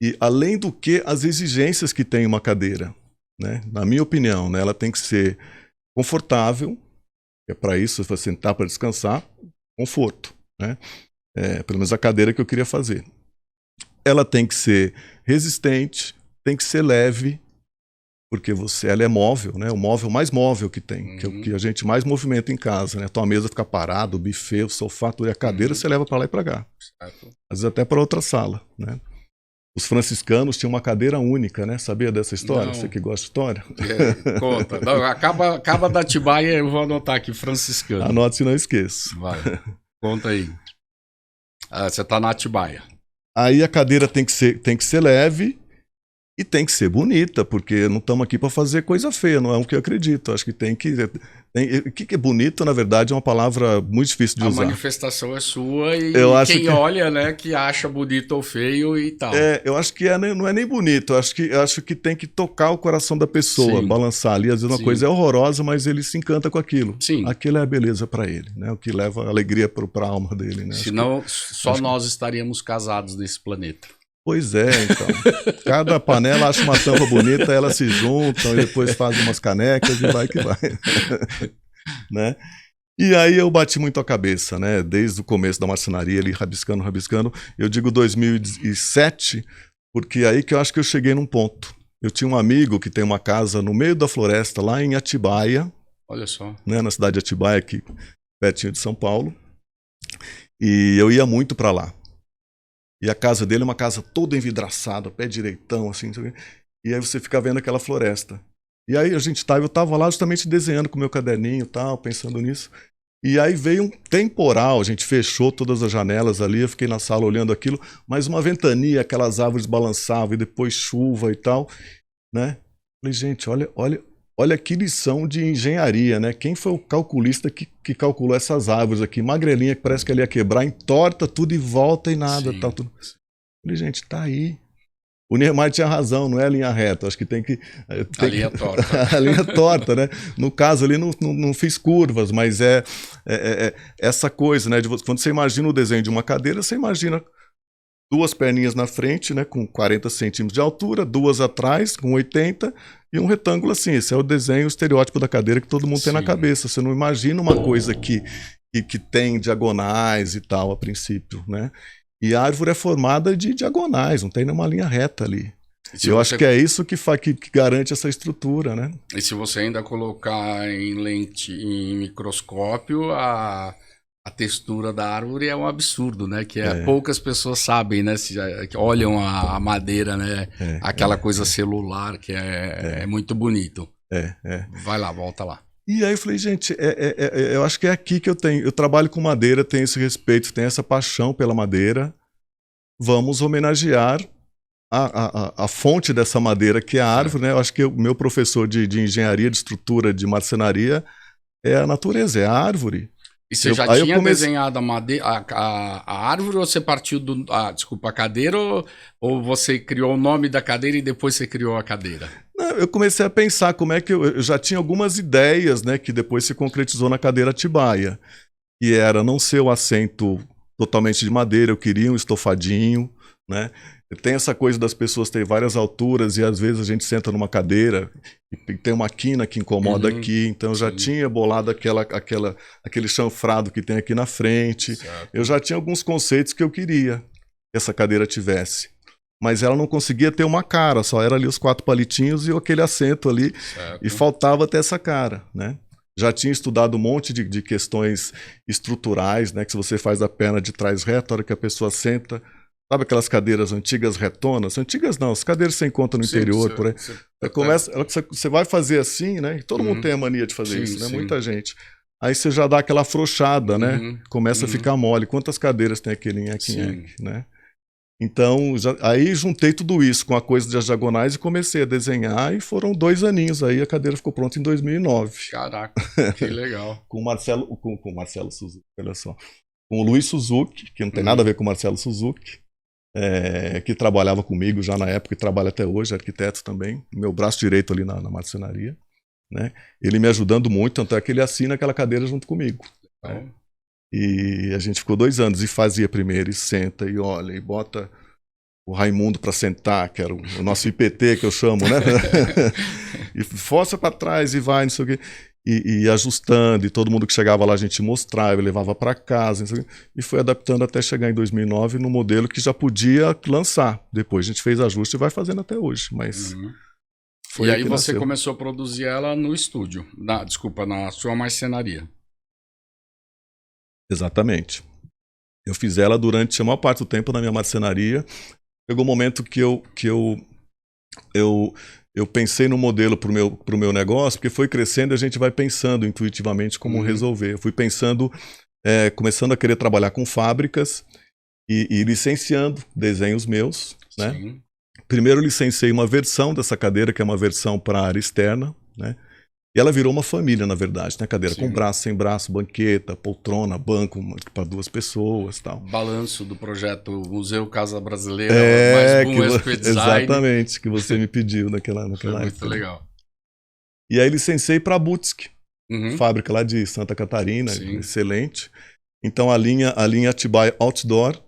E além do que, as exigências que tem uma cadeira, né? Na minha opinião, né? Ela tem que ser confortável, é para isso, para sentar, para descansar, conforto, né? Pelo menos a cadeira que eu queria fazer. Ela tem que ser resistente, tem que ser leve, porque ela é móvel, né? O móvel mais móvel que tem, que é o que a gente mais movimenta em casa, né? Então a mesa fica parada, o buffet, o sofá, tudo, e a cadeira você leva para lá e para cá. Certo. Às vezes até para outra sala, né? Os franciscanos tinham uma cadeira única, né? Sabia dessa história? Não. Você que gosta de história? Conta. Não, acaba da Atibaia, eu vou anotar aqui, franciscano. Anote se não esqueço. Vai, conta aí. Você tá na Atibaia. Aí a cadeira tem que ser leve e tem que ser bonita, porque não estamos aqui para fazer coisa feia, não é o que eu acredito. Acho que tem que... O que é bonito, na verdade, é uma palavra muito difícil de usar. A manifestação é sua e quem que... olha, né, que acha bonito ou feio e tal. Eu acho que não é nem bonito, acho que tem que tocar o coração da pessoa, balançar ali. Às vezes uma coisa é horrorosa, mas ele se encanta com aquilo. Sim. Aquilo é a beleza para ele, né? O que leva alegria para a alma dele. Né? Senão só nós estaríamos casados nesse planeta. Pois é, então. Cada panela acha uma tampa bonita, elas se juntam e depois fazem umas canecas e vai que vai. Né? E aí eu bati muito a cabeça, né? Desde o começo da marcenaria, ali rabiscando. Eu digo 2007, porque é aí que eu acho que eu cheguei num ponto. Eu tinha um amigo que tem uma casa no meio da floresta, lá em Atibaia. Olha só. Né? Na cidade de Atibaia, aqui pertinho de São Paulo. E eu ia muito para lá. E a casa dele é uma casa toda envidraçada, pé direitão, assim. E aí você fica vendo aquela floresta. E aí eu tava lá justamente desenhando com o meu caderninho e tal, pensando nisso. E aí veio um temporal, a gente fechou todas as janelas ali, eu fiquei na sala olhando aquilo, mas uma ventania, aquelas árvores balançavam e depois chuva e tal, né? Falei, gente, olha que lição de engenharia, né? Quem foi o calculista que calculou essas árvores aqui? Magrelinha, que parece que ela ia quebrar, entorta tudo e volta e nada. Tá tudo... Falei, gente, tá aí. O Niemeyer tinha razão, não é a linha reta. Acho que tem que... A linha torta. A linha torta, né? No caso ali, não fiz curvas, mas essa coisa, né? Quando você imagina o desenho de uma cadeira, você imagina... duas perninhas na frente, né, com 40 centímetros de altura, duas atrás, com 80, e um retângulo assim. Esse é o desenho, o estereótipo da cadeira que todo mundo tem na cabeça. Você não imagina uma coisa que tem diagonais e tal, a princípio, né? E a árvore é formada de diagonais, não tem nenhuma linha reta ali. Eu acho que é isso que garante essa estrutura, né? E se você ainda colocar em lente, em microscópio, a textura da árvore é um absurdo, né? Que poucas pessoas sabem, né? Que olham a madeira, né? Aquela coisa celular, que é muito bonito. Vai lá, volta lá. E aí eu falei, gente, eu acho que é aqui que eu trabalho com madeira, tenho esse respeito, tenho essa paixão pela madeira. Vamos homenagear a fonte dessa madeira, que é a árvore, né? Eu acho que o meu professor de engenharia, de estrutura, de marcenaria, é a natureza, é a árvore. E você já tinha desenhado a árvore, ou você partiu a cadeira, ou você criou o nome da cadeira e depois você criou a cadeira? Não, eu comecei a pensar como é que eu já tinha algumas ideias, né, que depois se concretizou na cadeira Atibaia, que era não ser o assento totalmente de madeira, eu queria um estofadinho, né? Tem essa coisa das pessoas terem várias alturas e às vezes a gente senta numa cadeira e tem uma quina que incomoda aqui, então eu já tinha bolado aquele chanfrado que tem aqui na frente. Certo. Eu já tinha alguns conceitos que eu queria que essa cadeira tivesse. Mas ela não conseguia ter uma cara, só era ali os 4 palitinhos e aquele assento ali, certo. E faltava ter essa cara, né? Já tinha estudado um monte de questões estruturais, né? Que se você faz a perna de trás reta, a hora que a pessoa senta... Sabe aquelas cadeiras antigas retonas? Antigas não, as cadeiras que você encontra no interior, por aí. Você vai fazer assim, né? E todo mundo tem a mania de fazer isso, né? Muita gente. Aí você já dá aquela afrouxada, né? Começa a ficar mole. Quantas cadeiras tem aquele nheque-nheque, né? Então, aí juntei tudo isso com a coisa das diagonais e comecei a desenhar, e foram 2 aninhos aí, a cadeira ficou pronta em 2009. Caraca, que legal. com o Marcelo Suzuki, olha só. Com o Luiz Suzuki, que não tem nada a ver com o Marcelo Suzuki. Que trabalhava comigo já na época e trabalha até hoje, arquiteto também, meu braço direito ali na marcenaria, né? Ele me ajudando muito, tanto é que ele assina aquela cadeira junto comigo. Né? E a gente ficou 2 anos e fazia primeiro, e senta, e olha, e bota o Raimundo para sentar, que era o nosso IPT que eu chamo, né? E força para trás e vai, não sei o quê. E ajustando, e todo mundo que chegava lá a gente mostrava, levava para casa, e foi adaptando até chegar em 2009 no modelo que já podia lançar. Depois a gente fez ajuste e vai fazendo até hoje. Mas e aí você começou a produzir ela no estúdio, na sua marcenaria. Exatamente. Eu fiz ela durante a maior parte do tempo na minha marcenaria. chegou um momento que eu pensei no modelo pro meu negócio, porque foi crescendo e a gente vai pensando intuitivamente como resolver. Eu fui pensando, começando a querer trabalhar com fábricas e licenciando desenhos meus, né? Sim. Primeiro licenciei uma versão dessa cadeira, que é uma versão para a área externa, né? E ela virou uma família, na verdade, né? Cadeira com braço, sem braço, banqueta, poltrona, banco para 2 pessoas e tal. Balanço do projeto Museu Casa Brasileira, mais Boom SP Design. Exatamente, que você me pediu naquela época. Muito legal. E aí licenciei para a Butsk, fábrica lá de Santa Catarina, excelente. Então a linha Atibaia Outdoor,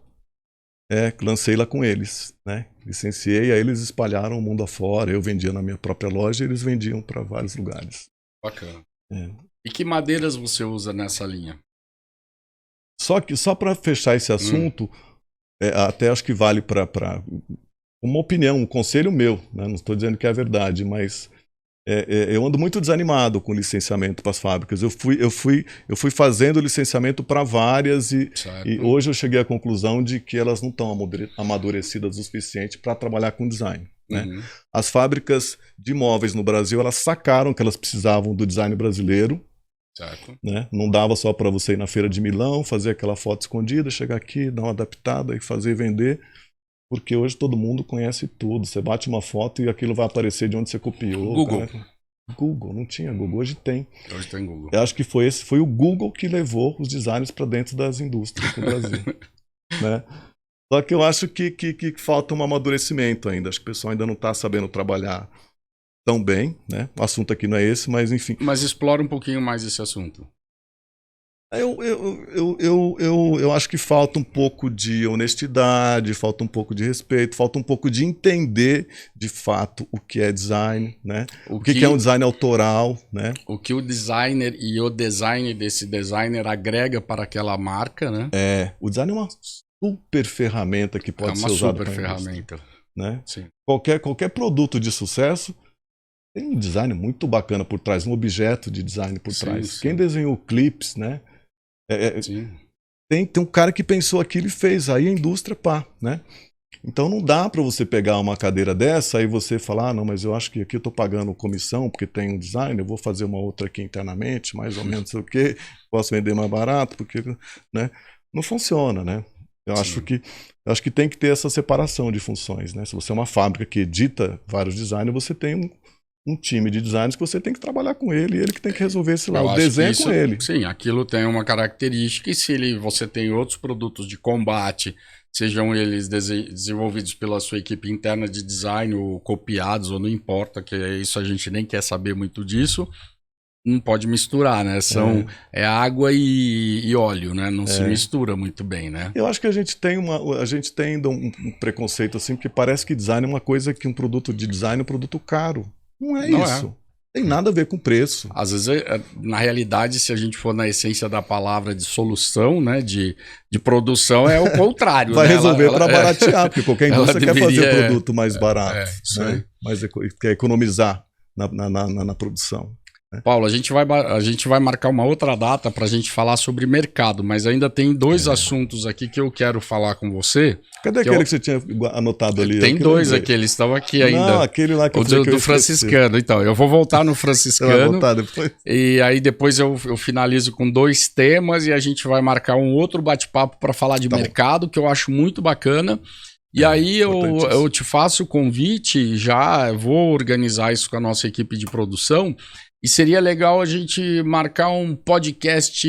lancei lá com eles, né? Licenciei, aí eles espalharam o mundo afora, eu vendia na minha própria loja e eles vendiam para vários lugares. Bacana. E que madeiras você usa nessa linha? Só para fechar esse assunto, até acho que vale para uma opinião, um conselho meu, né? Não estou dizendo que é a verdade, mas eu ando muito desanimado com licenciamento para as fábricas. Eu fui fazendo licenciamento para várias e hoje eu cheguei à conclusão de que elas não estão amadurecidas o suficiente para trabalhar com design. Né? As fábricas de móveis no Brasil, elas sacaram que elas precisavam do design brasileiro. Certo. Né? Não dava só para você ir na feira de Milão, fazer aquela foto escondida, chegar aqui, dar uma adaptada e fazer e vender. Porque hoje todo mundo conhece tudo. Você bate uma foto e aquilo vai aparecer de onde você copiou. Google. Cara. Google, não tinha Google, hoje tem. Hoje tem Google. Eu acho que foi o Google que levou os designers para dentro das indústrias no Brasil. Né? Só que eu acho que falta um amadurecimento ainda. Acho que o pessoal ainda não está sabendo trabalhar tão bem. Né? O assunto aqui não é esse, mas enfim. Mas explora um pouquinho mais esse assunto. Eu acho que falta um pouco de honestidade, falta um pouco de respeito, falta um pouco de entender de fato o que é design, né? O que é um design autoral, né? O que o designer e o design desse designer agrega para aquela marca, né? O design é uma super ferramenta que pode ser usada. É uma super ferramenta. Né? Sim. Qualquer produto de sucesso tem um design muito bacana por trás, um objeto de design por trás. Sim. Quem desenhou clipes, né? Tem um cara que pensou aquilo e fez, aí a indústria né? Então não dá para você pegar uma cadeira dessa e você falar, não, mas eu acho que aqui eu estou pagando comissão porque tem um design, eu vou fazer uma outra aqui internamente, mais ou menos o que, posso vender mais barato, porque, né? Não funciona, né? Eu acho que tem que ter essa separação de funções, né? Se você é uma fábrica que edita vários designers, você tem um time de designers que você tem que trabalhar com ele e ele que tem que resolver esse lá, o desenho com ele. Sim, aquilo tem uma característica e se você tem outros produtos de combate, sejam eles desenvolvidos pela sua equipe interna de design ou copiados, ou não importa, que isso a gente nem quer saber muito disso, não pode misturar, né? É água e óleo, né? Não se mistura muito bem, né? Eu acho que a gente tem ainda um preconceito assim, porque parece que design é uma coisa que um produto de design é um produto caro. Não é isso. Tem nada a ver com preço. Às vezes, na realidade, se a gente for na essência da palavra de solução, né, de produção, é o contrário. Vai né? resolver para baratear, porque qualquer indústria quer fazer o produto mais barato. Né? Quer economizar na produção. Paulo, a gente vai marcar uma outra data para a gente falar sobre mercado, mas ainda tem 2 assuntos aqui que eu quero falar com você. Cadê aquele que você tinha anotado ali? Tem 2 aqui, eles estão aqui ainda. Não, aquele lá que eu do franciscano. Então, eu vou voltar no franciscano. Você vai voltar depois? E aí depois eu finalizo com 2 temas e a gente vai marcar um outro bate-papo para falar de mercado, que eu acho muito bacana. E aí eu te faço o convite, já vou organizar isso com a nossa equipe de produção. E seria legal a gente marcar um podcast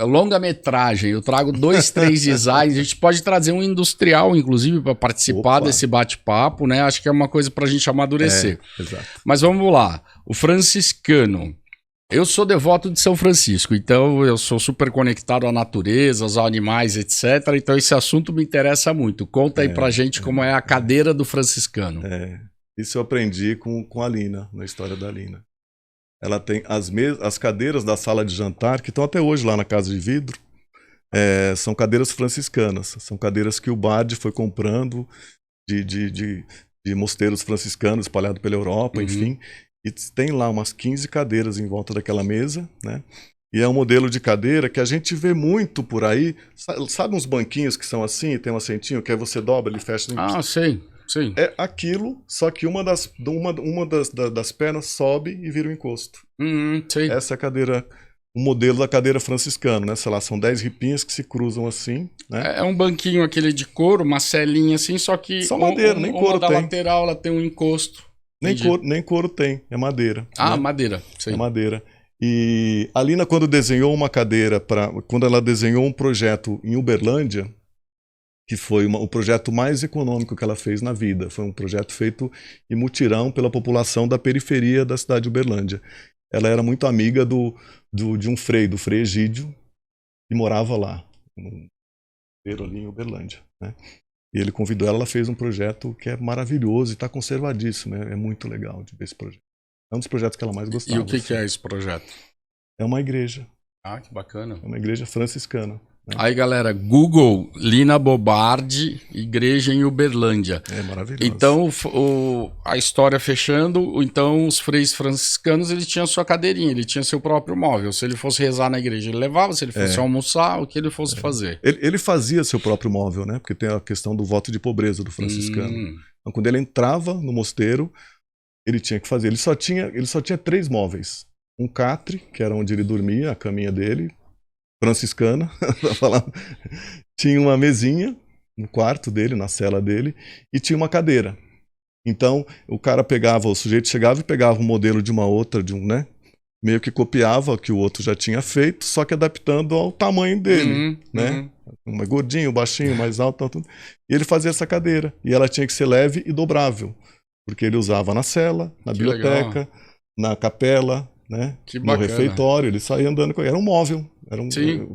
longa-metragem. Eu trago 2, 3 designs. A gente pode trazer um industrial, inclusive, para participar desse bate-papo, né? Acho que é uma coisa para a gente amadurecer. Exato. Mas vamos lá. O franciscano. Eu sou devoto de São Francisco, então eu sou super conectado à natureza, aos animais, etc. Então esse assunto me interessa muito. Conta aí pra gente como é a cadeira do franciscano. Isso eu aprendi com a Lina, na história da Lina. Ela tem as cadeiras da sala de jantar, que estão até hoje lá na Casa de Vidro, são cadeiras franciscanas. São cadeiras que o Bard foi comprando de mosteiros franciscanos espalhados pela Europa, enfim. E tem lá umas 15 cadeiras em volta daquela mesa, né? E é um modelo de cadeira que a gente vê muito por aí. Sabe uns banquinhos que são assim, tem um assentinho, que aí você dobra, ele fecha. Ah, sei. É aquilo, só que uma das pernas sobe e vira um encosto. Sei. Essa é a cadeira, o modelo da cadeira franciscana, né? Sei lá, são 10 ripinhas que se cruzam assim, né? É um banquinho aquele de couro, uma celinha assim, só que Só madeira, nem couro uma da tem. lateral ela tem um encosto. Nem couro tem, é madeira. Ah, né? madeira, sei. É madeira. E a Lina, quando desenhou uma cadeira, quando ela desenhou um projeto em Uberlândia, que foi o projeto mais econômico que ela fez na vida. Foi um projeto feito em mutirão pela população da periferia da cidade de Uberlândia. Ela era muito amiga de um frei, do Frei Egídio, que morava lá, ali em Uberlândia. Né? E ele convidou ela fez um projeto que é maravilhoso e está conservadíssimo. É muito legal de ver esse projeto. É um dos projetos que ela mais gostava. E o que é esse projeto? É uma igreja. Ah, que bacana. É uma igreja franciscana. Aí, galera, Google, Lina Bobardi, igreja em Uberlândia. É maravilhoso. Então, a história fechando, então os freis franciscanos, ele tinha sua cadeirinha, ele tinha seu próprio móvel. Se ele fosse rezar na igreja, ele levava, se ele fosse almoçar, o que ele fosse fazer. Ele fazia seu próprio móvel, né? Porque tem a questão do voto de pobreza do franciscano. Então, quando ele entrava no mosteiro, ele tinha que fazer. Ele só tinha 3 móveis. Um catre, que era onde ele dormia, a caminha dele, franciscana, pra falar. Tinha uma mesinha no quarto dele, na cela dele, e tinha uma cadeira. Então, o sujeito chegava e pegava um modelo de uma outra, né? Meio que copiava o que o outro já tinha feito, só que adaptando ao tamanho dele, né? Mais gordinho, baixinho, mais alto, tudo. E ele fazia essa cadeira. E ela tinha que ser leve e dobrável, porque ele usava na cela, na biblioteca, na capela, né? No refeitório, ele saía andando com. Era um móvel. Era um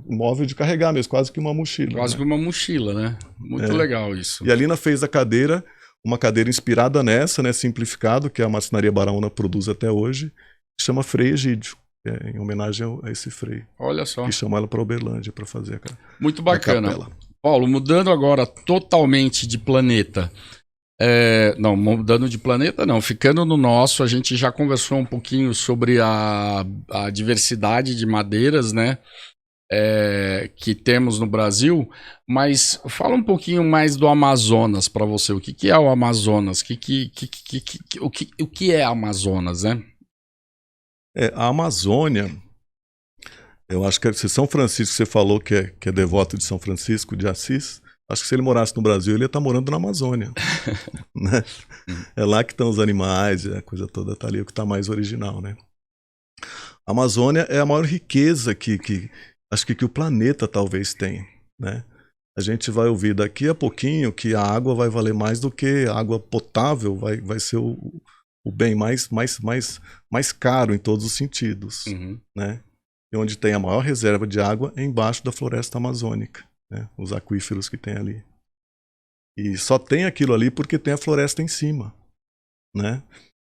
móvel de carregar mesmo, quase que uma mochila. Quase que uma mochila, né? Muito legal isso. E a Lina fez a cadeira, uma cadeira inspirada nessa, né? Simplificado, que a marcenaria Baraúna produz até hoje, que chama Frei Egídio, em homenagem a esse frei. Olha só. Que chamou ela para Uberlândia para fazer muito bacana. Paulo, mudando agora totalmente de planeta. Não, mudando de planeta não, ficando no nosso, a gente já conversou um pouquinho sobre a diversidade de madeiras, né, que temos no Brasil, mas fala um pouquinho mais do Amazonas para você, o que é o Amazonas, o que é Amazonas, né? A Amazônia, eu acho que se São Francisco, você falou que é devoto de São Francisco de Assis, acho que se ele morasse no Brasil, ele ia estar morando na Amazônia. Né? É lá que estão os animais, a coisa toda está ali, o que está mais original. Né? A Amazônia é a maior riqueza que acho que o planeta talvez tenha. Né? A gente vai ouvir daqui a pouquinho que a água vai valer mais do que a água potável, vai ser o bem mais caro em todos os sentidos. Né? E onde tem a maior reserva de água é embaixo da floresta amazônica. Né, os aquíferos que tem ali. E só tem aquilo ali porque tem a floresta em cima. Né?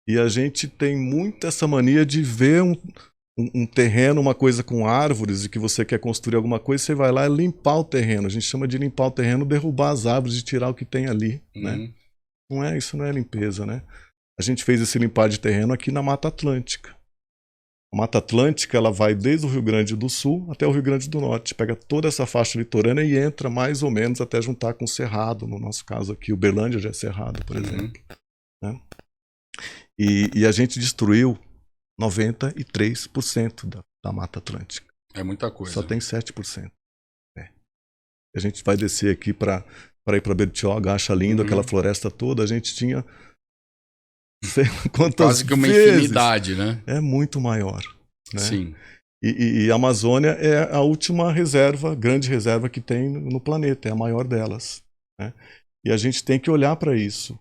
E a gente tem muito essa mania de ver um terreno, uma coisa com árvores, e que você quer construir alguma coisa, você vai lá e limpar o terreno. A gente chama de limpar o terreno, derrubar as árvores e tirar o que tem ali. Né? Isso não é limpeza. Né? A gente fez esse limpar de terreno aqui na Mata Atlântica. A Mata Atlântica, ela vai desde o Rio Grande do Sul até o Rio Grande do Norte, pega toda essa faixa litorânea e entra mais ou menos até juntar com o Cerrado, no nosso caso aqui, Uberlândia já é Cerrado, por exemplo. Né? E a gente destruiu 93% da Mata Atlântica. É muita coisa. Só tem 7%. A gente vai descer aqui para ir para Bertioga, acha lindo aquela floresta toda, a gente tinha sei quantas quase que uma vezes. Infinidade, né? É muito maior. Né? Sim. E a Amazônia é a última reserva, grande reserva que tem no planeta, é a maior delas. Né? E a gente tem que olhar para isso.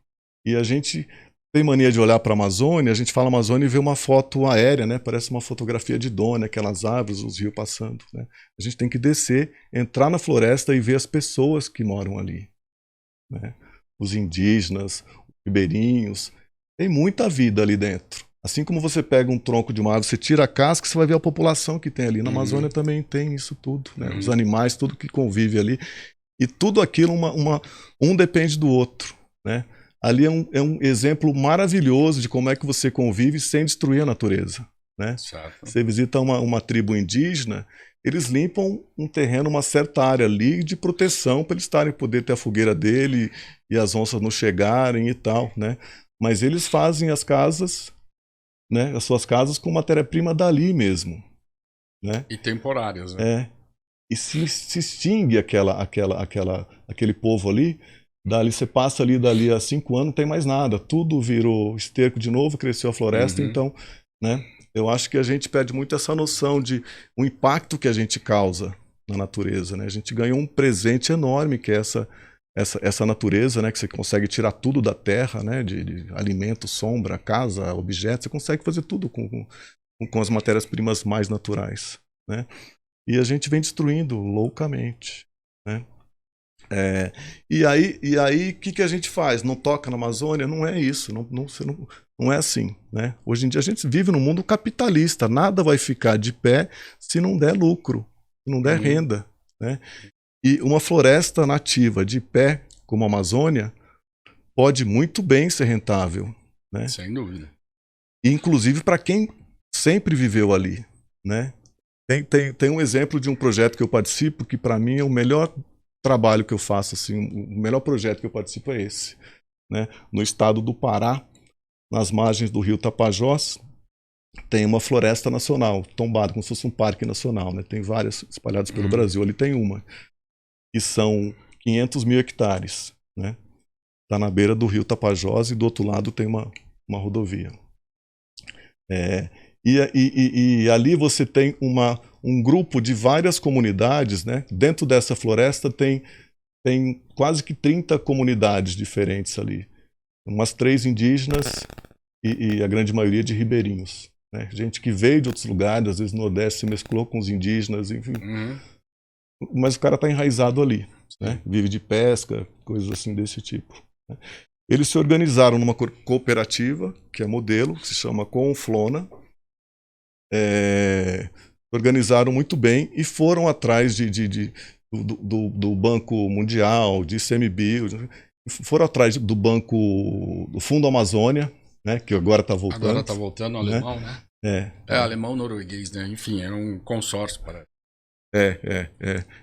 E a gente tem mania de olhar para a Amazônia, a gente fala Amazônia e vê uma foto aérea, né? Parece uma fotografia de drone, aquelas árvores, os rios passando. Né? A gente tem que descer, entrar na floresta e ver as pessoas que moram ali. Né? Os indígenas, os ribeirinhos. Tem muita vida ali dentro. Assim como você pega um tronco de uma árvore, você tira a casca, você vai ver a população que tem ali. Na Amazônia também tem isso tudo. Né? Os animais, tudo que convive ali. E tudo aquilo, um depende do outro. Né? Ali é um exemplo maravilhoso de como é que você convive sem destruir a natureza. né? Certo. Você visita uma tribo indígena, eles limpam um terreno, uma certa área ali de proteção para eles poder ter a fogueira dele e as onças não chegarem e tal, né? Mas eles fazem as casas, né? As suas casas com matéria-prima dali mesmo, né? E temporárias, né? É. E se extingue aquele povo ali, dali você passa ali dali a 5 anos, não tem mais nada, tudo virou esterco de novo, cresceu a floresta, então, né? Eu acho que a gente perde muito essa noção de o impacto que a gente causa na natureza, né? A gente ganhou um presente enorme que é essa natureza, né? Que você consegue tirar tudo da terra, né? De alimento, sombra, casa, objetos, você consegue fazer tudo com as matérias-primas mais naturais, né? E a gente vem destruindo loucamente, né? E aí, o que a gente faz? Não toca na Amazônia? Não é isso, não é assim, né? Hoje em dia a gente vive num mundo capitalista, nada vai ficar de pé se não der lucro, se não der renda, né? E uma floresta nativa de pé, como a Amazônia, pode muito bem ser rentável, né? Sem dúvida. E, inclusive para quem sempre viveu ali, né? Tem um exemplo de um projeto que eu participo que para mim é o melhor trabalho que eu faço, assim, o melhor projeto que eu participo é esse, né? No estado do Pará, nas margens do rio Tapajós, tem uma floresta nacional, tombada, como se fosse um parque nacional, né? Tem várias espalhadas pelo Brasil, ali tem uma, que são 500 mil hectares, né? Está na beira do rio Tapajós e do outro lado tem uma rodovia. E ali você tem um grupo de várias comunidades, né? Dentro dessa floresta tem quase que 30 comunidades diferentes ali. Umas 3 indígenas e a grande maioria de ribeirinhos, né? Gente que veio de outros lugares, às vezes no Nordeste se mesclou com os indígenas, enfim. Mas o cara está enraizado ali, né? Vive de pesca, coisas assim desse tipo, né? Eles se organizaram numa cooperativa, que é modelo, que se chama Conflona. Organizaram muito bem e foram atrás do Banco Mundial, de ICMBio, foram atrás do Fundo Amazônia, né, que agora está voltando. Agora está voltando, alemão, né? Alemão, norueguês, né? Enfim, é um consórcio para...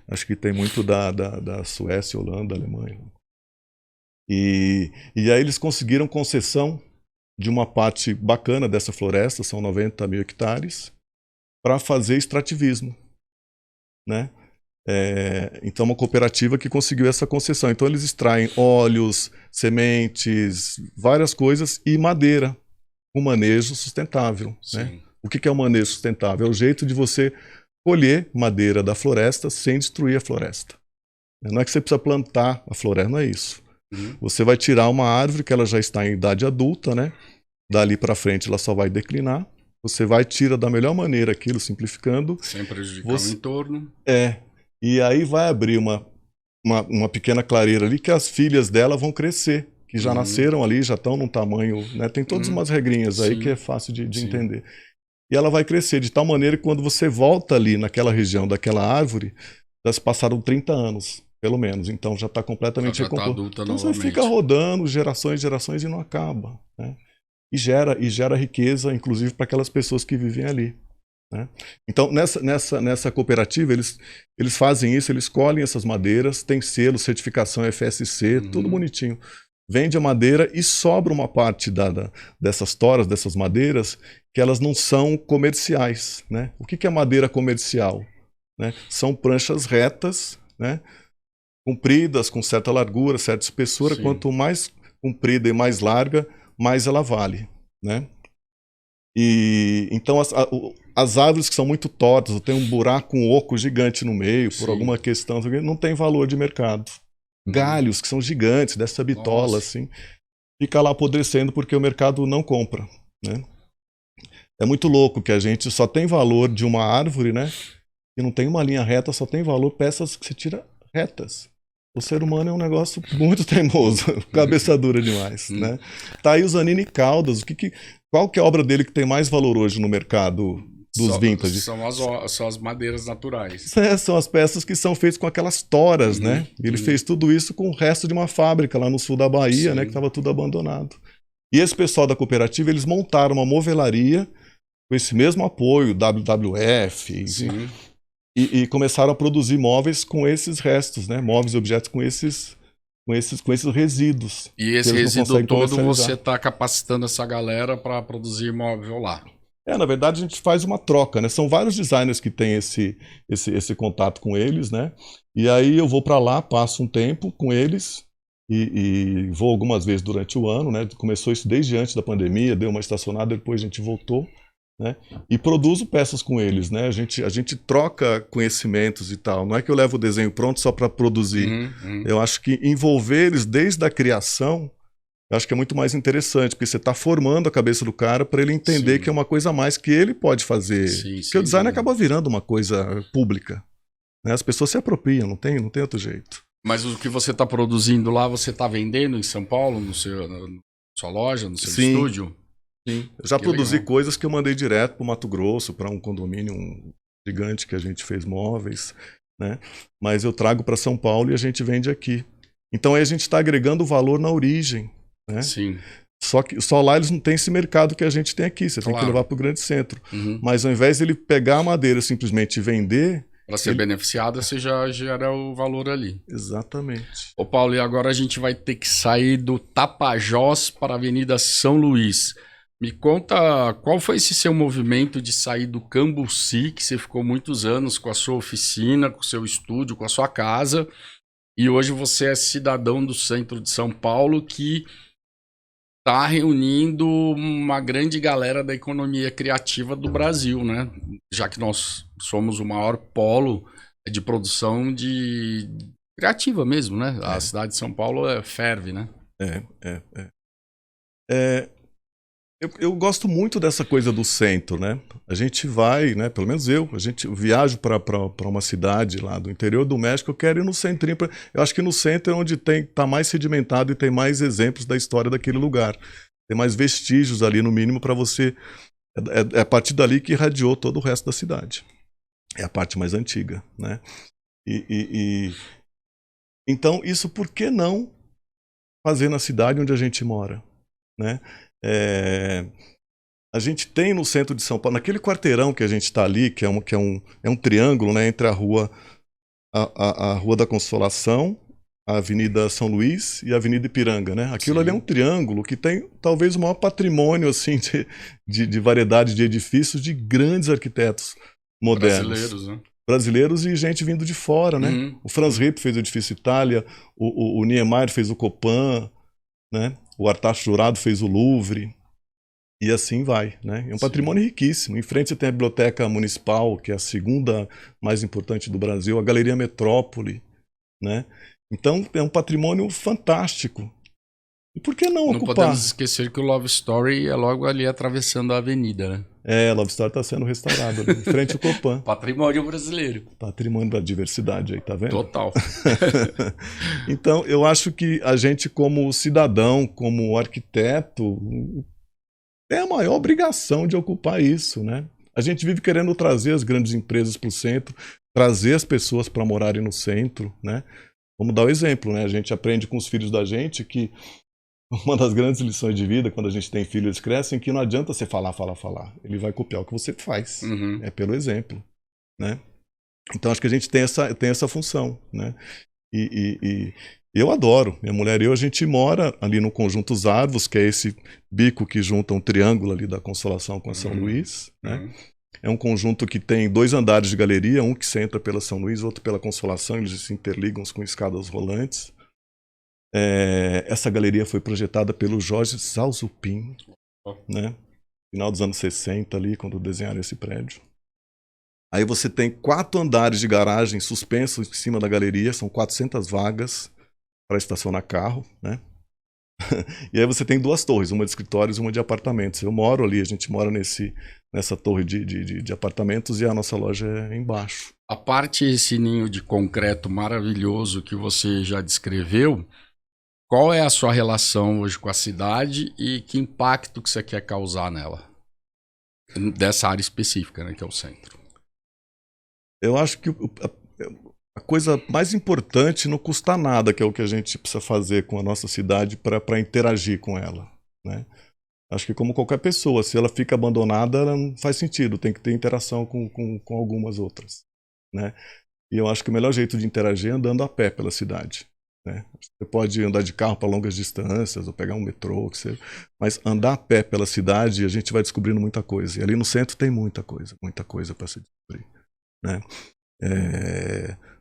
Acho que tem muito da Suécia, Holanda, Alemanha. E aí eles conseguiram concessão de uma parte bacana dessa floresta, são 90 mil hectares, para fazer extrativismo, né? Então, uma cooperativa que conseguiu essa concessão. Então, eles extraem óleos, sementes, várias coisas e madeira, com manejo sustentável, né? O que é o manejo sustentável? É o jeito de você colher madeira da floresta sem destruir a floresta. Não é que você precisa plantar a floresta, não é isso. Você vai tirar uma árvore que ela já está em idade adulta, né? Dali para frente ela só vai declinar. Você vai tirar da melhor maneira aquilo, simplificando. Sem prejudicar o entorno. E aí vai abrir uma pequena clareira ali que as filhas dela vão crescer, que já nasceram ali, já estão num tamanho, né? Tem todas umas regrinhas aí que é fácil de entender. E ela vai crescer de tal maneira que quando você volta ali naquela região daquela árvore, já se passaram 30 anos. Pelo menos, então já está completamente recomposto. Então você fica rodando gerações e não acaba, né? E gera riqueza, inclusive para aquelas pessoas que vivem ali, né? Então nessa cooperativa eles fazem isso, eles colhem essas madeiras, tem selo, certificação FSC, tudo bonitinho. Vende a madeira e sobra uma parte dessas toras, dessas madeiras, que elas não são comerciais, né? O que é madeira comercial, né? São pranchas retas, né? Compridas, com certa largura, certa espessura. Quanto mais comprida e mais larga, mais ela vale, né? E então as árvores que são muito tortas, tem um buraco, um oco gigante no meio, por alguma questão, não tem valor de mercado. Galhos que são gigantes, dessa bitola, assim, fica lá apodrecendo porque o mercado não compra, né? É muito louco que a gente só tem valor de uma árvore, né? E não tem uma linha reta, só tem valor peças que você tira retas. O ser humano é um negócio muito teimoso, cabeça dura demais, né? Tá aí o Zanini Caldas, qual que é a obra dele que tem mais valor hoje no mercado dos vintage? São as madeiras naturais. São as peças que são feitas com aquelas toras, né? Ele fez tudo isso com o resto de uma fábrica lá no sul da Bahia, né? Que estava tudo abandonado. E esse pessoal da cooperativa, eles montaram uma movelaria com esse mesmo apoio, WWF, enfim, e começaram a produzir móveis com esses restos, né? Móveis e objetos com esses resíduos. E esse resíduo todo você está capacitando essa galera para produzir móvel lá? Na verdade, a gente faz uma troca, né? São vários designers que têm esse contato com eles, né? E aí eu vou para lá, passo um tempo com eles e vou algumas vezes durante o ano, né? Começou isso desde antes da pandemia, deu uma estacionada, depois a gente voltou, né? E produzo peças com eles, né? A gente troca conhecimentos e tal. Não é que eu levo o desenho pronto só para produzir. Eu acho que envolver eles desde a criação, eu acho que é muito mais interessante, porque você está formando a cabeça do cara para ele entender que é uma coisa a mais que ele pode fazer. Porque o design acaba virando uma coisa pública, né? As pessoas se apropriam, não tem outro jeito. Mas o que você está produzindo lá, você está vendendo em São Paulo, na sua loja, no seu estúdio? Sim. Eu já produzi coisas que eu mandei direto para o Mato Grosso, para um condomínio gigante que a gente fez móveis, né? Mas eu trago para São Paulo e a gente vende aqui. Então aí a gente está agregando valor na origem, né? Sim. Só lá eles não têm esse mercado que a gente tem aqui. Você tem que levar para o grande centro. Mas ao invés de ele pegar a madeira simplesmente e vender... Para ser beneficiado, você já gera o valor ali. Exatamente. Ô Paulo, e agora a gente vai ter que sair do Tapajós para a Avenida São Luís. Me conta qual foi esse seu movimento de sair do Cambuci, que você ficou muitos anos com a sua oficina, com o seu estúdio, com a sua casa, e hoje você é cidadão do centro de São Paulo que está reunindo uma grande galera da economia criativa do Brasil, né? Já que nós somos o maior polo de produção de criativa mesmo, né? A cidade de São Paulo ferve, né? Eu gosto muito dessa coisa do centro, né? A gente vai, né? Pelo menos eu viajo para uma cidade lá do interior do México, eu quero ir no centrinho. Eu acho que no centro é onde tá mais sedimentado e tem mais exemplos da história daquele lugar. Tem mais vestígios ali, no mínimo, para você... É a partir dali que irradiou todo o resto da cidade. É a parte mais antiga, né? Então, isso por que não fazer na cidade onde a gente mora, né? A gente tem no centro de São Paulo, naquele quarteirão que a gente está ali, que é um triângulo, né, entre a Rua da Consolação, a Avenida São Luís e a Avenida Ipiranga, né? Aquilo ali é um triângulo que tem talvez o maior patrimônio assim, de variedade de edifícios de grandes arquitetos modernos. Brasileiros, né? Brasileiros e gente vindo de fora, né? O Franz Ripp fez o Edifício Itália, o Niemeyer fez o Copan, né? O Artacho Jurado fez o Louvre, e assim vai, né? É um patrimônio riquíssimo. Em frente você tem a Biblioteca Municipal, que é a segunda mais importante do Brasil, a Galeria Metrópole, né? Então é um patrimônio fantástico. E por que não ocupar? Não podemos esquecer que o Love Story é logo ali atravessando a avenida, né? Love Story está sendo restaurado ali, em frente ao Copan. Patrimônio brasileiro. Patrimônio da diversidade aí, tá vendo? Total. Então, eu acho que a gente, como cidadão, como arquiteto, tem a maior obrigação de ocupar isso, né? A gente vive querendo trazer as grandes empresas para o centro, trazer as pessoas para morarem no centro, né? Vamos dar o exemplo, né? A gente aprende com os filhos da gente que uma das grandes lições de vida, quando a gente tem filhos, eles crescem, que não adianta você falar. Ele vai copiar o que você faz. É pelo exemplo, né? Então, acho que a gente tem essa função, né? E eu adoro. Minha mulher e eu, a gente mora ali no Conjunto Os Arvos, que é esse bico que junta um triângulo ali da Consolação com a São Luís, né? É um conjunto que tem 2 andares de galeria, um que você entra pela São Luís, outro pela Consolação, eles se interligam com escadas rolantes. Essa galeria foi projetada pelo Jorge Zalzupin, né? Final dos anos 60 ali, quando desenharam esse prédio. Aí você tem 4 andares de garagem suspensos em cima da galeria, são 400 vagas para estacionar carro, né? E aí você tem 2 torres, uma de escritórios e uma de apartamentos. Eu moro ali, a gente mora nessa torre de apartamentos e a nossa loja é embaixo. A parte esse ninho de concreto maravilhoso que você já descreveu, qual é a sua relação hoje com a cidade e que impacto que você quer causar nela? Dessa área específica, né, que é o centro. Eu acho que a coisa mais importante não custa nada, que é o que a gente precisa fazer com a nossa cidade para interagir com ela, né? Acho que como qualquer pessoa, se ela fica abandonada, ela não faz sentido, tem que ter interação com algumas outras, né? E eu acho que o melhor jeito de interagir é andando a pé pela cidade, né? Você pode andar de carro para longas distâncias, ou pegar um metrô, que seja, mas andar a pé pela cidade, a gente vai descobrindo muita coisa. E ali no centro tem muita coisa para se descobrir, né?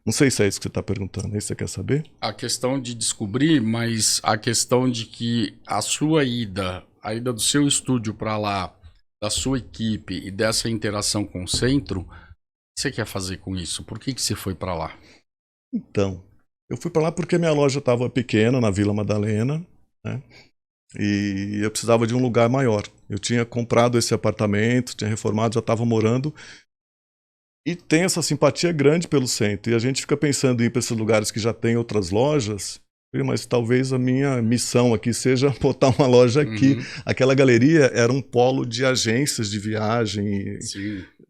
Não sei se é isso que você está perguntando, é isso que você quer saber? A questão de descobrir, mas a questão de que a sua ida, a ida do seu estúdio para lá, da sua equipe e dessa interação com o centro, o que você quer fazer com isso? Por que você foi para lá? Então, eu fui para lá porque minha loja estava pequena, na Vila Madalena, né? E eu precisava de um lugar maior. Eu tinha comprado esse apartamento, tinha reformado, já estava morando. E tem essa simpatia grande pelo centro. E a gente fica pensando em ir para esses lugares que já tem outras lojas. Mas talvez a minha missão aqui seja botar uma loja aqui. Aquela galeria era um polo de agências de viagem,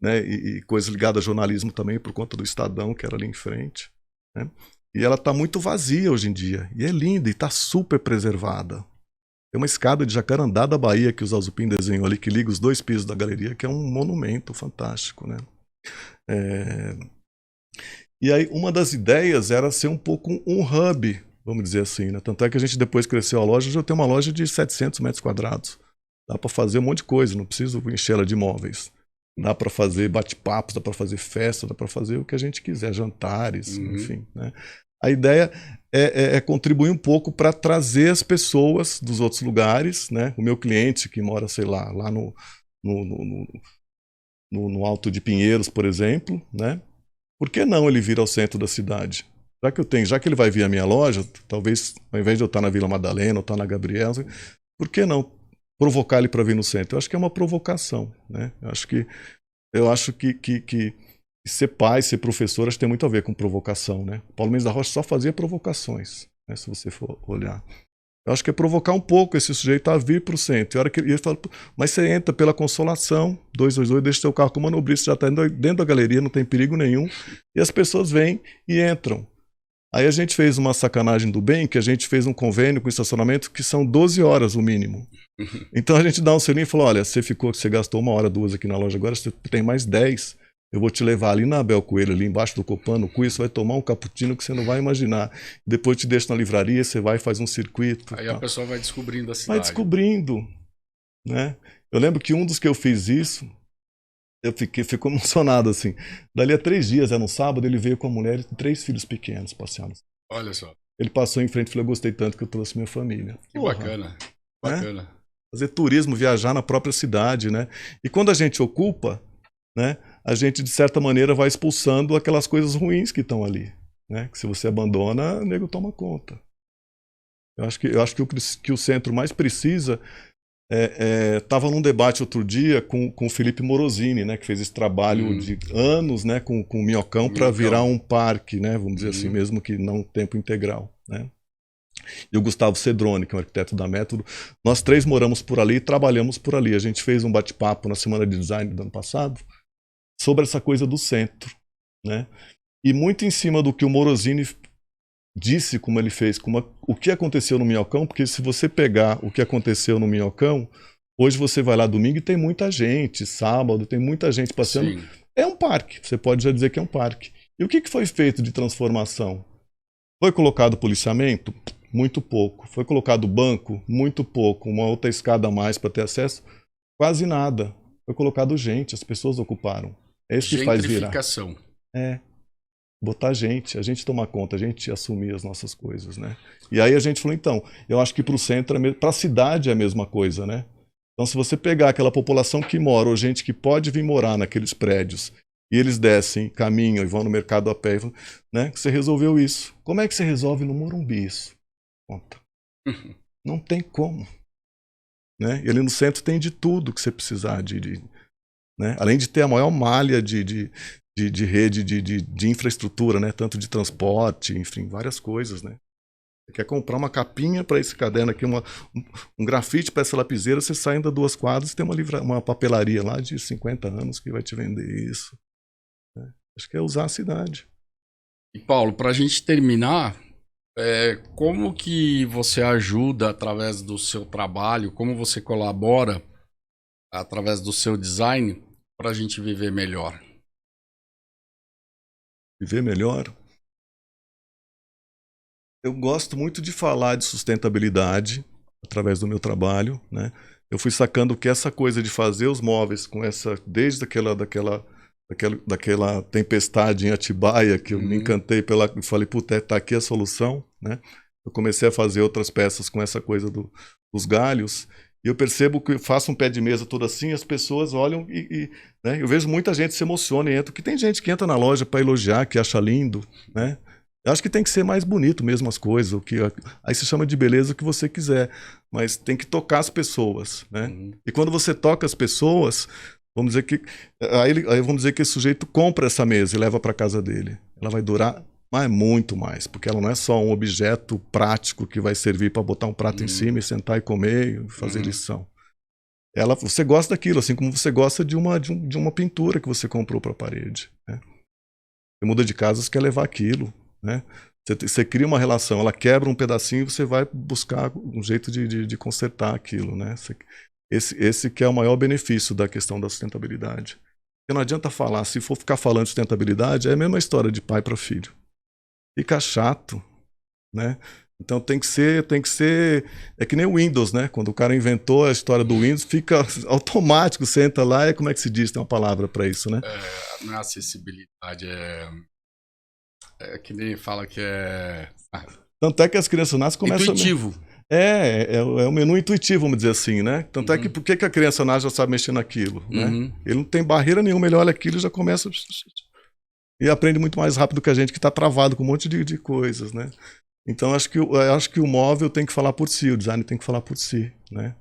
né, e coisas ligadas a jornalismo também, por conta do Estadão, que era ali em frente, né? E ela está muito vazia hoje em dia. E é linda e está super preservada. Tem uma escada de Jacarandá da Bahia que o Zalzupin desenhou ali, que liga os 2 pisos da galeria, que é um monumento fantástico, né? E aí uma das ideias era ser um pouco um hub, vamos dizer assim, né? Tanto é que a gente depois cresceu a loja, hoje eu tenho uma loja de 700 metros quadrados. Dá para fazer um monte de coisa, não preciso encher ela de móveis. Dá para fazer bate-papos, dá para fazer festa, dá para fazer o que a gente quiser, jantares, enfim, né? A ideia é contribuir um pouco para trazer as pessoas dos outros lugares, né? O meu cliente que mora, sei lá no Alto de Pinheiros, por exemplo, né? Por que não ele vir ao centro da cidade? Já que ele vai vir à minha loja, talvez ao invés de eu estar na Vila Madalena ou estar na Gabriela, por que não provocar ele para vir no centro? Eu acho que é uma provocação, né? Eu acho que ser pai, ser professor, acho que tem muito a ver com provocação, né? Paulo Mendes da Rocha só fazia provocações, né? Se você for olhar. Eu acho que é provocar um pouco esse sujeito a vir para o centro. E a hora que ele fala, mas você entra pela Consolação, 222, deixa seu carro com manobrista, já está dentro da galeria, não tem perigo nenhum. E as pessoas vêm e entram. Aí a gente fez uma sacanagem do bem, que a gente fez um convênio com o estacionamento que são 12 horas o mínimo. Então a gente dá um selinho e fala, olha, você gastou 1 hora, 2 aqui na loja, agora você tem mais 10. Eu vou te levar ali na Abel Coelho, ali embaixo do Copan, no Cuia, você vai tomar um cappuccino que você não vai imaginar. Depois te deixo na livraria, você vai e faz um circuito. Aí a pessoa vai descobrindo a cidade. Vai descobrindo, né? Eu lembro que um dos que eu fiz isso, ficou emocionado assim. Dali a 3 dias, era um sábado, ele veio com a mulher e 3 filhos pequenos passeando. Olha só. Ele passou em frente e falou, eu gostei tanto que eu trouxe minha família. Que bacana, bacana. Né? Fazer turismo, viajar na própria cidade, né? E quando a gente ocupa, né, a gente, de certa maneira, vai expulsando aquelas coisas ruins que estão ali, né? Que se você abandona, o nego toma conta. Eu acho que o centro mais precisa... Estava num debate outro dia com o Felipe Morosini, né, que fez esse trabalho de anos, né, com o Minhocão para virar um parque, né, vamos dizer assim, mesmo que não tempo integral, né? E o Gustavo Cedrone, que é um arquiteto da Método, nós 3 moramos por ali e trabalhamos por ali. A gente fez um bate-papo na Semana de Design do ano passado sobre essa coisa do centro, né? E muito em cima do que o Morosini disse, como ele fez, o que aconteceu no Minhocão, porque se você pegar o que aconteceu no Minhocão, hoje você vai lá domingo e tem muita gente, sábado tem muita gente passando. Sim. É um parque, você pode já dizer que é um parque. E o que foi feito de transformação? Foi colocado policiamento? Muito pouco. Foi colocado banco? Muito pouco. Uma outra escada a mais para ter acesso? Quase nada. Foi colocado gente, as pessoas ocuparam. É isso que faz virar. Gentrificação. Botar a gente tomar conta, a gente assumir as nossas coisas, né? E aí a gente falou, então, eu acho que para o centro, para a cidade é a mesma coisa, né? Então se você pegar aquela população que mora, ou gente que pode vir morar naqueles prédios, e eles descem, caminham e vão no mercado a pé, né? Você resolveu isso. Como é que você resolve no Morumbi isso? Conta. Não tem como. Né? E ali no centro tem de tudo que você precisar, né? Além de ter a maior malha de rede de infraestrutura, né? Tanto de transporte, enfim, várias coisas, né? Você quer comprar uma capinha para esse caderno aqui, um grafite para essa lapiseira, você sai ainda 2 quadras e tem uma papelaria lá de 50 anos que vai te vender isso. Né? Acho que é usar a cidade. E Paulo, para a gente terminar, Como que você ajuda através do seu trabalho, como você colabora através do seu design para a gente viver melhor? Viver melhor? Eu gosto muito de falar de sustentabilidade através do meu trabalho, né? Eu fui sacando que essa coisa de fazer os móveis com essa, desde daquela tempestade em Atibaia, que eu me encantei pela, falei, puta, tá aqui a solução, né? Eu comecei a fazer outras peças com essa coisa dos galhos, e eu percebo que eu faço um pé de mesa todo assim, as pessoas olham né? Eu vejo muita gente se emociona e entra, que tem gente que entra na loja para elogiar, que acha lindo, né? Eu acho que tem que ser mais bonito mesmo as coisas, aí se chama de beleza o que você quiser, mas tem que tocar as pessoas, né? E quando você toca as pessoas, vamos dizer que aí vamos dizer que esse sujeito compra essa mesa e leva para casa dele. Ela vai durar muito mais, porque ela não é só um objeto prático que vai servir para botar um prato em cima e sentar e comer e fazer lição. Você gosta daquilo, assim como você gosta de uma pintura que você comprou para a parede, né? Você muda de casa, você quer levar aquilo, né? Você cria uma relação, ela quebra um pedacinho, você vai buscar um jeito de consertar aquilo, né? Esse que é o maior benefício da questão da sustentabilidade. Porque não adianta falar, se for ficar falando de sustentabilidade, é a mesma história de pai para filho. Fica chato, né? Então tem que ser, é que nem o Windows, né? Quando o cara inventou a história do Windows, fica automático, você entra lá e como é que se diz? Tem uma palavra para isso, né? Não é acessibilidade, que nem fala que é... Tanto é que as crianças nascem e começam... Intuitivo. É o menu intuitivo, vamos dizer assim, né? Tanto é que por que a criança nasce já sabe mexer naquilo, né? Ele não tem barreira nenhuma, ele olha aquilo e já começa... E aprende muito mais rápido que a gente que está travado com um monte de coisas, né? Então acho que o móvel tem que falar por si, o design tem que falar por si, né?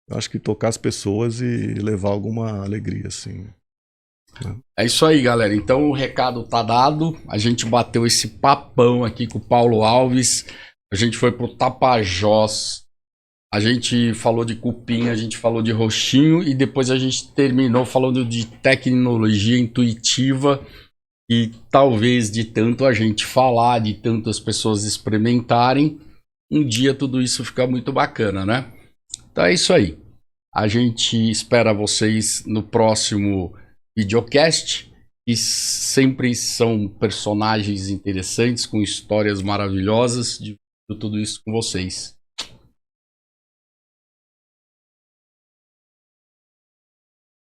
Eu acho que tocar as pessoas e levar alguma alegria, assim. Né? É isso aí, galera. Então o recado tá dado. A gente bateu esse papão aqui com o Paulo Alves. A gente foi pro Tapajós. A gente falou de cupim, a gente falou de roxinho e depois a gente terminou falando de tecnologia intuitiva. E talvez de tanto a gente falar, de tantas pessoas experimentarem, um dia tudo isso fica muito bacana, né? Então é isso aí. A gente espera vocês no próximo videocast, que sempre são personagens interessantes, com histórias maravilhosas, de tudo isso com vocês.